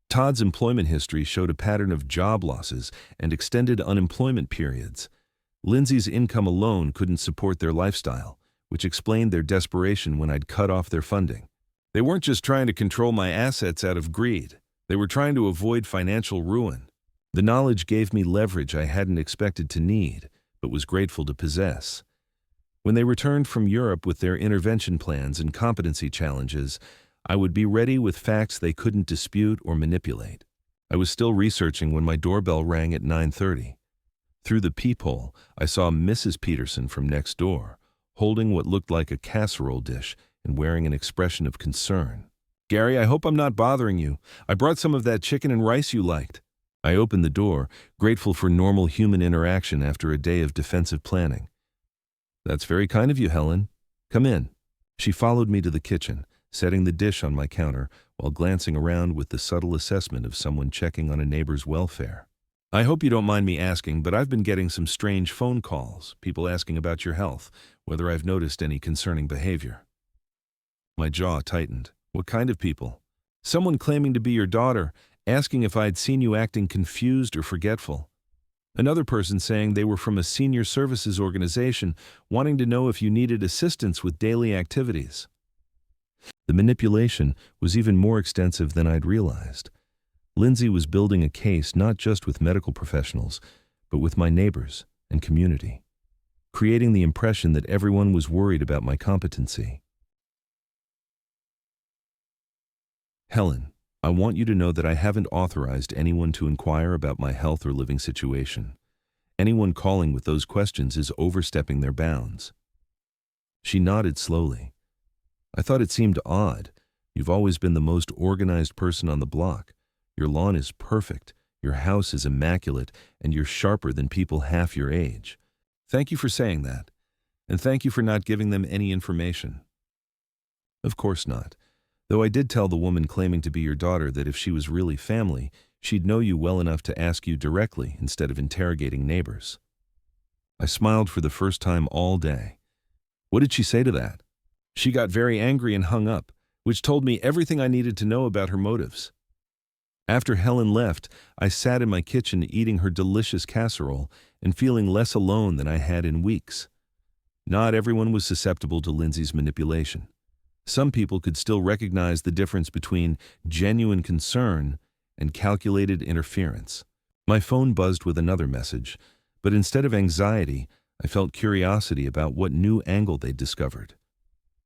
Speaker 1: Todd's employment history showed a pattern of job losses and extended unemployment periods. Lindsay's income alone couldn't support their lifestyle, which explained their desperation when I'd cut off their funding. They weren't just trying to control my assets out of greed. They were trying to avoid financial ruin. The knowledge gave me leverage I hadn't expected to need, but was grateful to possess. When they returned from Europe with their intervention plans and competency challenges, I would be ready with facts they couldn't dispute or manipulate. I was still researching when my doorbell rang at 9:30. Through the peephole, I saw Mrs. Peterson from next door, holding what looked like a casserole dish and wearing an expression of concern. "Gary, I hope I'm not bothering you. I brought some of that chicken and rice you liked." I opened the door, grateful for normal human interaction after a day of defensive planning. "That's very kind of you, Helen. Come in." She followed me to the kitchen, setting the dish on my counter while glancing around with the subtle assessment of someone checking on a neighbor's welfare. "I hope you don't mind me asking, but I've been getting some strange phone calls, people asking about your health, whether I've noticed any concerning behavior." My jaw tightened. "What kind of people?" "Someone claiming to be your daughter, asking if I'd seen you acting confused or forgetful. Another person saying they were from a senior services organization, wanting to know if you needed assistance with daily activities." The manipulation was even more extensive than I'd realized. Lindsay was building a case not just with medical professionals, but with my neighbors and community, creating the impression that everyone was worried about my competency. "Helen, I want you to know that I haven't authorized anyone to inquire about my health or living situation. Anyone calling with those questions is overstepping their bounds." She nodded slowly. "I thought it seemed odd. You've always been the most organized person on the block. Your lawn is perfect, your house is immaculate, and you're sharper than people half your age. Thank you for saying that, and thank you for not giving them any information." "Of course not. Though I did tell the woman claiming to be your daughter that if she was really family, she'd know you well enough to ask you directly instead of interrogating neighbors." I smiled for the first time all day. "What did she say to that?" "She got very angry and hung up, which told me everything I needed to know about her motives." After Helen left, I sat in my kitchen eating her delicious casserole and feeling less alone than I had in weeks. Not everyone was susceptible to Lindsay's manipulation. Some people could still recognize the difference between genuine concern and calculated interference. My phone buzzed with another message, but instead of anxiety, I felt curiosity about what new angle they'd discovered.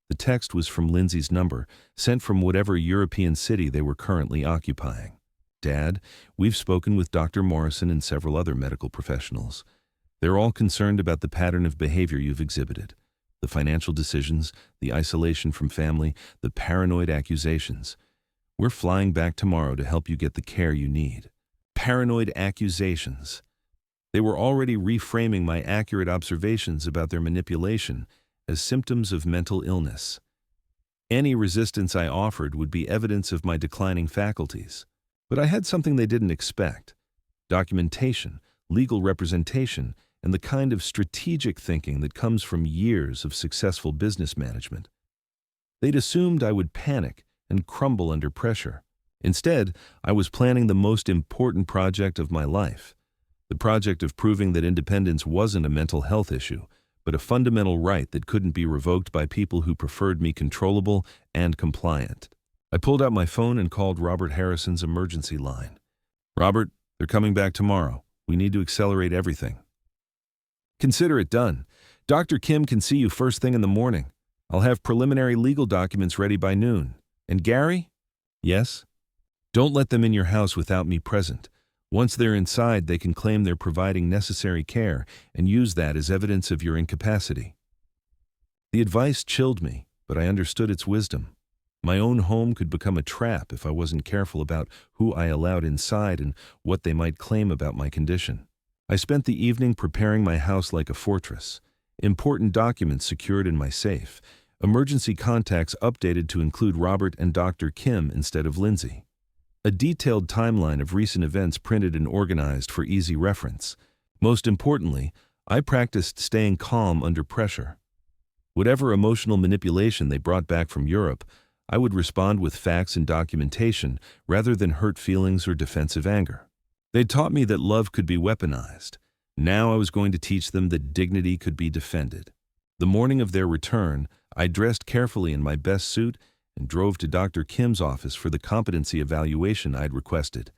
Speaker 1: The text was from Lindsay's number, sent from whatever European city they were currently occupying. Dad, we've spoken with Dr. Morrison and several other medical professionals. They're all concerned about the pattern of behavior you've exhibited. The financial decisions, the isolation from family, the paranoid accusations. We're flying back tomorrow to help you get the care you need. Paranoid accusations. They were already reframing my accurate observations about their manipulation as symptoms of mental illness. Any resistance I offered would be evidence of my declining faculties. But I had something they didn't expect: documentation, legal representation, and the kind of strategic thinking that comes from years of successful business management. They'd assumed I would panic and crumble under pressure. Instead, I was planning the most important project of my life, the project of proving that independence wasn't a mental health issue, but a fundamental right that couldn't be revoked by people who preferred me controllable and compliant. I pulled out my phone and called Robert Harrison's emergency line. "Robert, they're coming back tomorrow. We need to accelerate everything." "Consider it done. Dr. Kim can see you first thing in the morning. I'll have preliminary legal documents ready by noon. And Gary?" "Yes?" "Don't let them in your house without me present. Once they're inside, they can claim they're providing necessary care and use that as evidence of your incapacity." The advice chilled me, but I understood its wisdom. My own home could become a trap if I wasn't careful about who I allowed inside and what they might claim about my condition. I spent the evening preparing my house like a fortress, important documents secured in my safe, emergency contacts updated to include Robert and Dr. Kim instead of Lindsay. A detailed timeline of recent events printed and organized for easy reference. Most importantly, I practiced staying calm under pressure. Whatever emotional manipulation they brought back from Europe, I would respond with facts and documentation rather than hurt feelings or defensive anger. They'd taught me that love could be weaponized. Now I was going to teach them that dignity could be defended. The morning of their return, I dressed carefully in my best suit and drove to Dr. Kim's office for the competency evaluation I'd requested.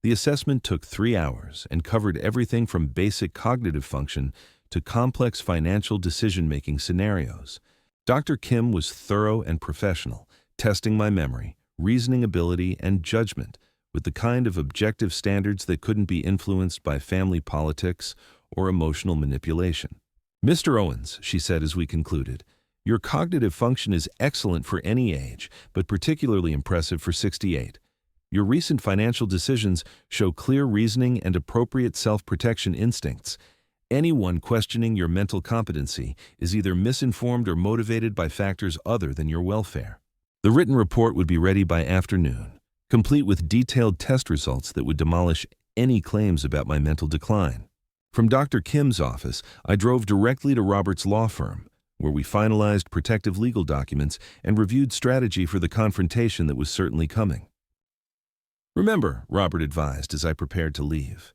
Speaker 1: The assessment took 3 hours and covered everything from basic cognitive function to complex financial decision-making scenarios. Dr. Kim was thorough and professional, testing my memory, reasoning ability, and judgment with the kind of objective standards that couldn't be influenced by family politics or emotional manipulation. "Mr. Owens," she said as we concluded, "your cognitive function is excellent for any age, but particularly impressive for 68. Your recent financial decisions show clear reasoning and appropriate self-protection instincts. Anyone questioning your mental competency is either misinformed or motivated by factors other than your welfare." The written report would be ready by afternoon, complete with detailed test results that would demolish any claims about my mental decline. From Dr. Kim's office, I drove directly to Robert's law firm, where we finalized protective legal documents and reviewed strategy for the confrontation that was certainly coming. "Remember," Robert advised as I prepared to leave,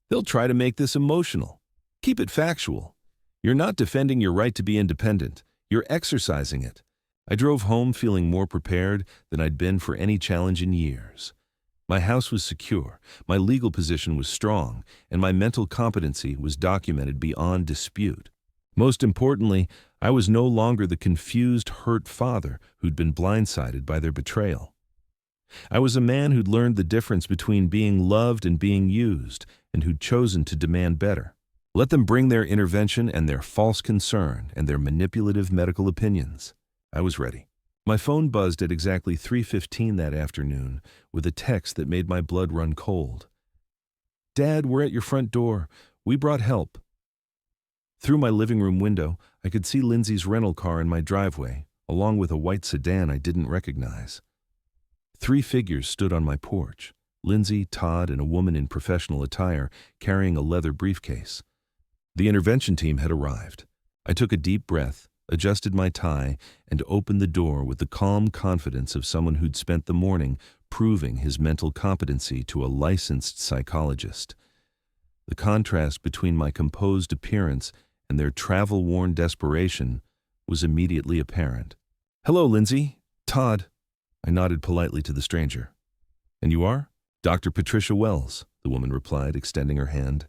Speaker 1: "they'll try to make this emotional. Keep it factual. You're not defending your right to be independent. You're exercising it." I drove home feeling more prepared than I'd been for any challenge in years. My house was secure, my legal position was strong, and my mental competency was documented beyond dispute. Most importantly, I was no longer the confused, hurt father who'd been blindsided by their betrayal. I was a man who'd learned the difference between being loved and being used, and who'd chosen to demand better. Let them bring their intervention and their false concern and their manipulative medical opinions. I was ready. My phone buzzed at exactly 3:15 that afternoon with a text that made my blood run cold. "Dad, we're at your front door. We brought help." Through my living room window, I could see Lindsay's rental car in my driveway, along with a white sedan I didn't recognize. 3 figures stood on my porch: Lindsay, Todd, and a woman in professional attire carrying a leather briefcase. The intervention team had arrived. I took a deep breath, adjusted my tie, and opened the door with the calm confidence of someone who'd spent the morning proving his mental competency to a licensed psychologist. The contrast between my composed appearance and their travel-worn desperation was immediately apparent. "Hello, Lindsay. Todd." I nodded politely to the stranger. "And you are?" "Dr. Patricia Wells," the woman replied, extending her hand.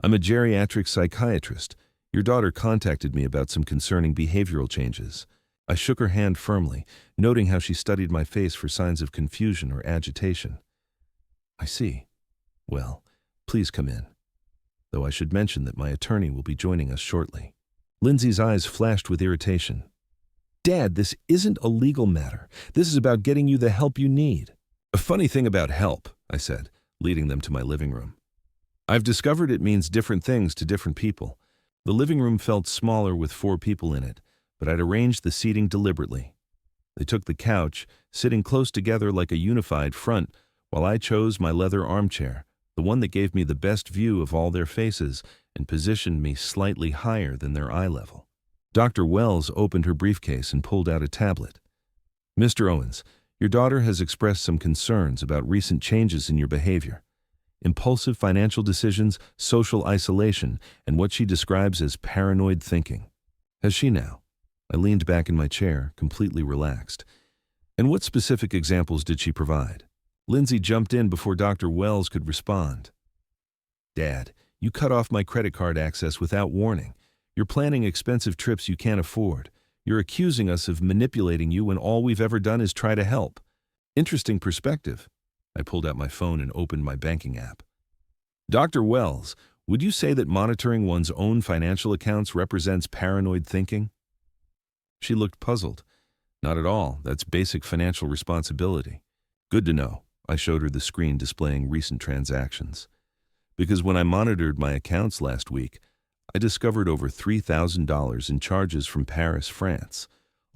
Speaker 1: "I'm a geriatric psychiatrist. Your daughter contacted me about some concerning behavioral changes." I shook her hand firmly, noting how she studied my face for signs of confusion or agitation. I see. Well, please come in. Though I should mention that my attorney will be joining us shortly. Lindsay's eyes flashed with irritation. Dad, this isn't a legal matter. This is about getting you the help you need. A funny thing about help, I said, leading them to my living room. I've discovered it means different things to different people. The living room felt smaller with 4 people in it, but I'd arranged the seating deliberately. They took the couch, sitting close together like a unified front, while I chose my leather armchair, the one that gave me the best view of all their faces and positioned me slightly higher than their eye level. Dr. Wells opened her briefcase and pulled out a tablet. Mr. Owens, your daughter has expressed some concerns about recent changes in your behavior. Impulsive financial decisions, social isolation, and what she describes as paranoid thinking. Has she now? I leaned back in my chair, completely relaxed. And what specific examples did she provide? Lindsay jumped in before Dr. Wells could respond. Dad, you cut off my credit card access without warning. You're planning expensive trips you can't afford. You're accusing us of manipulating you when all we've ever done is try to help. Interesting perspective. I pulled out my phone and opened my banking app. Dr. Wells, would you say that monitoring one's own financial accounts represents paranoid thinking? She looked puzzled. Not at all. That's basic financial responsibility. Good to know. I showed her the screen displaying recent transactions. Because when I monitored my accounts last week, I discovered over $3,000 in charges from Paris, France,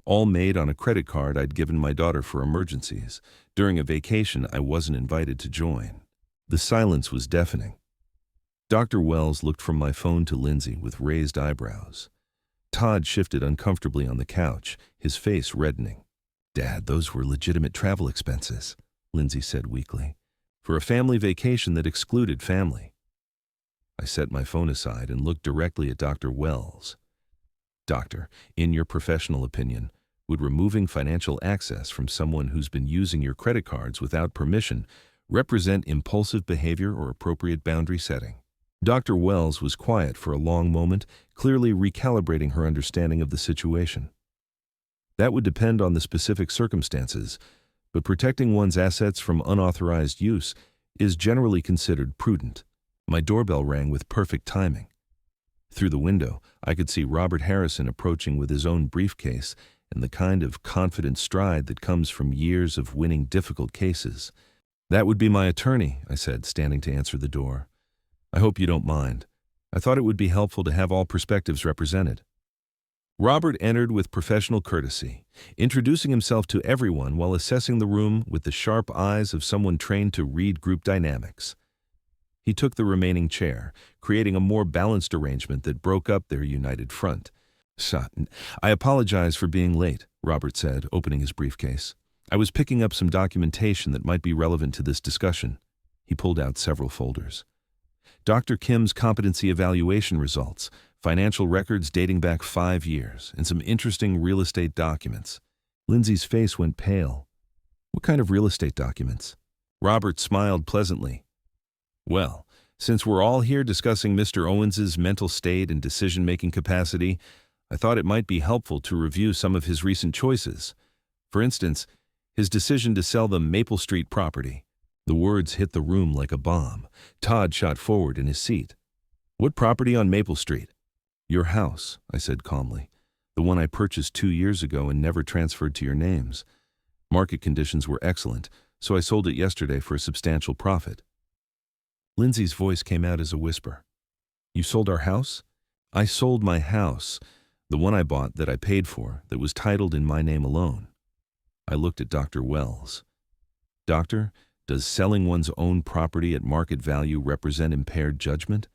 Speaker 1: all made on a credit card I'd given my daughter for emergencies, during a vacation I wasn't invited to join. The silence was deafening. Dr. Wells looked from my phone to Lindsay with raised eyebrows. Todd shifted uncomfortably on the couch, his face reddening. Dad, those were legitimate travel expenses, Lindsay said weakly, for a family vacation that excluded family. I set my phone aside and looked directly at Dr. Wells. Doctor, in your professional opinion, would removing financial access from someone who's been using your credit cards without permission represent impulsive behavior or appropriate boundary setting? Dr. Wells was quiet for a long moment, clearly recalibrating her understanding of the situation. That would depend on the specific circumstances, but protecting one's assets from unauthorized use is generally considered prudent. My doorbell rang with perfect timing. Through the window, I could see Robert Harrison approaching with his own briefcase and the kind of confident stride that comes from years of winning difficult cases. That would be my attorney, I said, standing to answer the door. I hope you don't mind. I thought it would be helpful to have all perspectives represented. Robert entered with professional courtesy, introducing himself to everyone while assessing the room with the sharp eyes of someone trained to read group dynamics. He took the remaining chair, creating a more balanced arrangement that broke up their united front. I apologize for being late, Robert said, opening his briefcase. I was picking up some documentation that might be relevant to this discussion. He pulled out several folders. Dr. Kim's competency evaluation results, financial records dating back 5 years, and some interesting real estate documents. Lindsay's face went pale. What kind of real estate documents? Robert smiled pleasantly. Well, since we're all here discussing Mr. Owens's mental state and decision-making capacity, I thought it might be helpful to review some of his recent choices. For instance, his decision to sell the Maple Street property. The words hit the room like a bomb. Todd shot forward in his seat. What property on Maple Street? Your house, I said calmly. The one I purchased 2 years ago and never transferred to your names. Market conditions were excellent, so I sold it yesterday for a substantial profit. Lindsay's voice came out as a whisper. You sold our house? I sold my house, the one I bought that I paid for, that was titled in my name alone. I looked at Dr. Wells. Doctor, does selling one's own property at market value represent impaired judgment?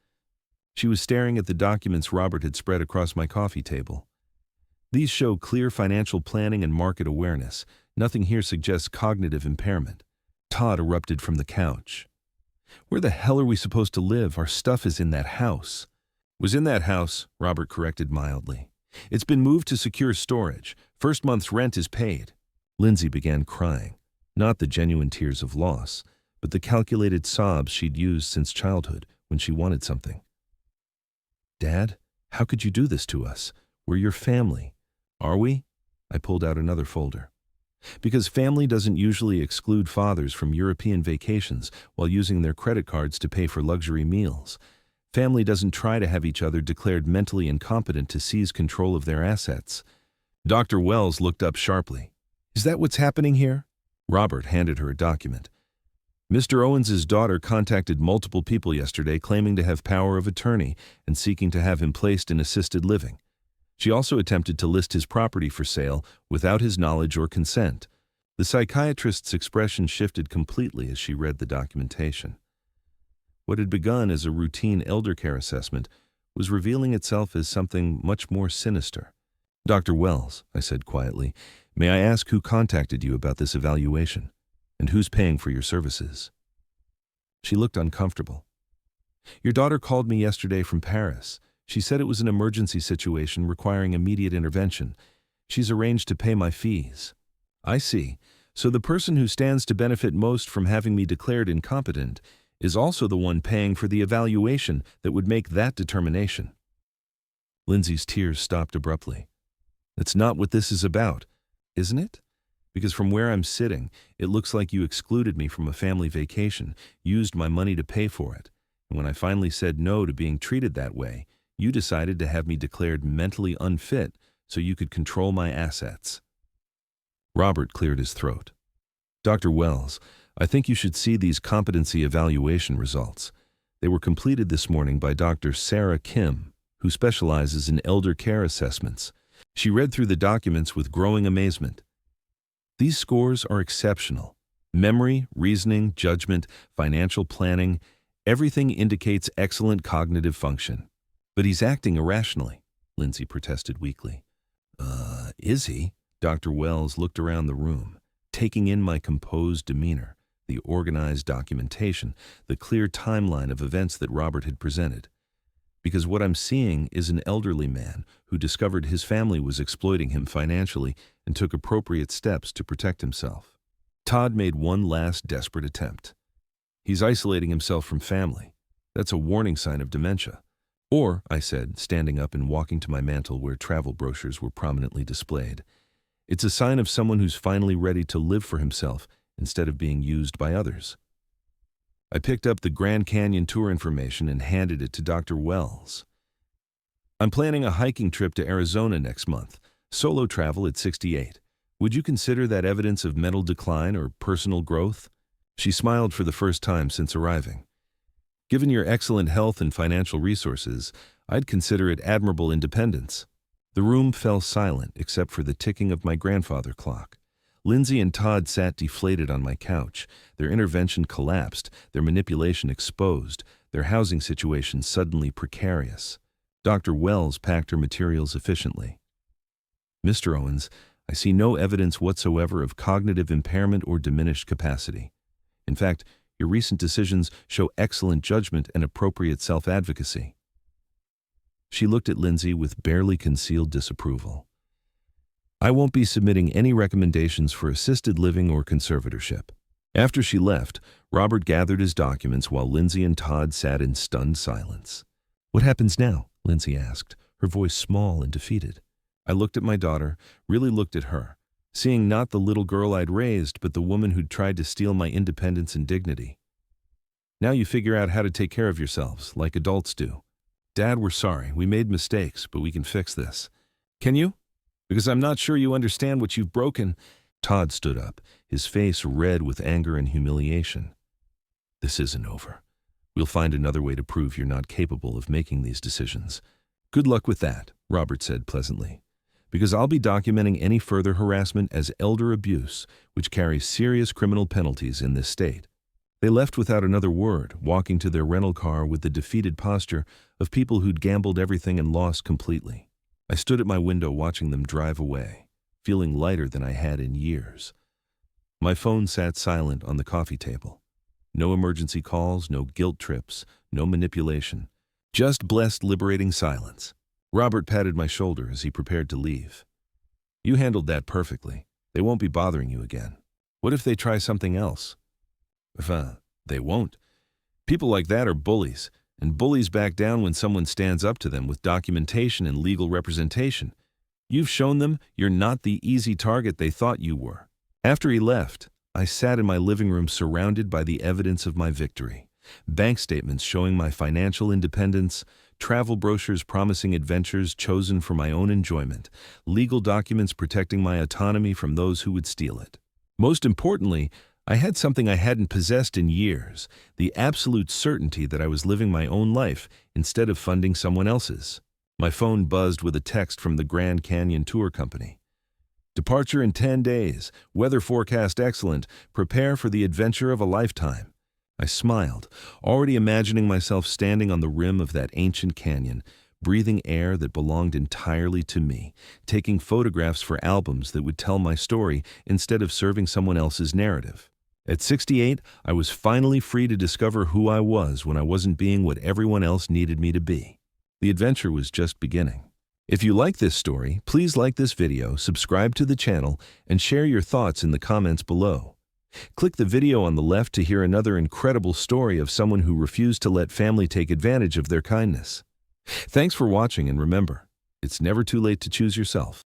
Speaker 1: She was staring at the documents Robert had spread across my coffee table. These show clear financial planning and market awareness. Nothing here suggests cognitive impairment. Todd erupted from the couch. Where the hell are we supposed to live? Our stuff is in that house. Was in that house, Robert corrected mildly. It's been moved to secure storage. First month's rent is paid. Lindsay began crying. Not the genuine tears of loss, but the calculated sobs she'd used since childhood when she wanted something. Dad, how could you do this to us? We're your family. Are we? I pulled out another folder. Because family doesn't usually exclude fathers from European vacations while using their credit cards to pay for luxury meals. Family doesn't try to have each other declared mentally incompetent to seize control of their assets. Dr. Wells looked up sharply. Is that what's happening here? Robert handed her a document. Mr. Owens's daughter contacted multiple people yesterday claiming to have power of attorney and seeking to have him placed in assisted living. She also attempted to list his property for sale without his knowledge or consent. The psychiatrist's expression shifted completely as she read the documentation. What had begun as a routine elder care assessment was revealing itself as something much more sinister. Dr. Wells, I said quietly, may I ask who contacted you about this evaluation? And who's paying for your services? She looked uncomfortable. Your daughter called me yesterday from Paris. She said it was an emergency situation requiring immediate intervention. She's arranged to pay my fees. I see. So the person who stands to benefit most from having me declared incompetent is also the one paying for the evaluation that would make that determination. Lindsay's tears stopped abruptly. That's not what this is about, isn't it? Because from where I'm sitting, it looks like you excluded me from a family vacation, used my money to pay for it. And when I finally said no to being treated that way, you decided to have me declared mentally unfit so you could control my assets. Robert cleared his throat. Dr. Wells, I think you should see these competency evaluation results. They were completed this morning by Dr. Sarah Kim, who specializes in elder care assessments. She read through the documents with growing amazement. These scores are exceptional. Memory, reasoning, judgment, financial planning, everything indicates excellent cognitive function. But he's acting irrationally, Lindsay protested weakly. Is he? Dr. Wells looked around the room, taking in my composed demeanor, the organized documentation, the clear timeline of events that Robert had presented. Because what I'm seeing is an elderly man who discovered his family was exploiting him financially and took appropriate steps to protect himself. Todd made one last desperate attempt. He's isolating himself from family. That's a warning sign of dementia. Or, I said, standing up and walking to my mantel where travel brochures were prominently displayed, it's a sign of someone who's finally ready to live for himself instead of being used by others. I picked up the Grand Canyon tour information and handed it to Dr. Wells. I'm planning a hiking trip to Arizona next month, solo travel at 68. Would you consider that evidence of mental decline or personal growth? She smiled for the first time since arriving. Given your excellent health and financial resources, I'd consider it admirable independence. The room fell silent except for the ticking of my grandfather clock. Lindsay and Todd sat deflated on my couch. Their intervention collapsed, their manipulation exposed, their housing situation suddenly precarious. Dr. Wells packed her materials efficiently. Mr. Owens, I see no evidence whatsoever of cognitive impairment or diminished capacity. In fact, your recent decisions show excellent judgment and appropriate self-advocacy. She looked at Lindsay with barely concealed disapproval. I won't be submitting any recommendations for assisted living or conservatorship. After she left, Robert gathered his documents while Lindsay and Todd sat in stunned silence. What happens now? Lindsay asked, her voice small and defeated. I looked at my daughter, really looked at her, seeing not the little girl I'd raised, but the woman who'd tried to steal my independence and dignity. Now you figure out how to take care of yourselves, like adults do. Dad, we're sorry. We made mistakes, but we can fix this. Can you? Because I'm not sure you understand what you've broken. Todd stood up, his face red with anger and humiliation. This isn't over. We'll find another way to prove you're not capable of making these decisions. Good luck with that, Robert said pleasantly. Because I'll be documenting any further harassment as elder abuse, which carries serious criminal penalties in this state. They left without another word, walking to their rental car with the defeated posture of people who'd gambled everything and lost completely. I stood at my window watching them drive away, feeling lighter than I had in years. My phone sat silent on the coffee table. No emergency calls, no guilt trips, no manipulation. Just blessed, liberating silence. Robert patted my shoulder as he prepared to leave. You handled that perfectly. They won't be bothering you again. What if they try something else? They won't. People like that are bullies, and bullies back down when someone stands up to them with documentation and legal representation. You've shown them you're not the easy target they thought you were. After he left, I sat in my living room surrounded by the evidence of my victory. Bank statements showing my financial independence, travel brochures promising adventures chosen for my own enjoyment, legal documents protecting my autonomy from those who would steal it. Most importantly, I had something I hadn't possessed in years, the absolute certainty that I was living my own life instead of funding someone else's. My phone buzzed with a text from the Grand Canyon Tour Company. Departure in 10 days. Weather forecast excellent. Prepare for the adventure of a lifetime. I smiled, already imagining myself standing on the rim of that ancient canyon, breathing air that belonged entirely to me, taking photographs for albums that would tell my story instead of serving someone else's narrative. At 68, I was finally free to discover who I was when I wasn't being what everyone else needed me to be. The adventure was just beginning. If you like this story, please like this video, subscribe to the channel, and share your thoughts in the comments below. Click the video on the left to hear another incredible story of someone who refused to let family take advantage of their kindness. Thanks for watching, and remember, it's never too late to choose yourself.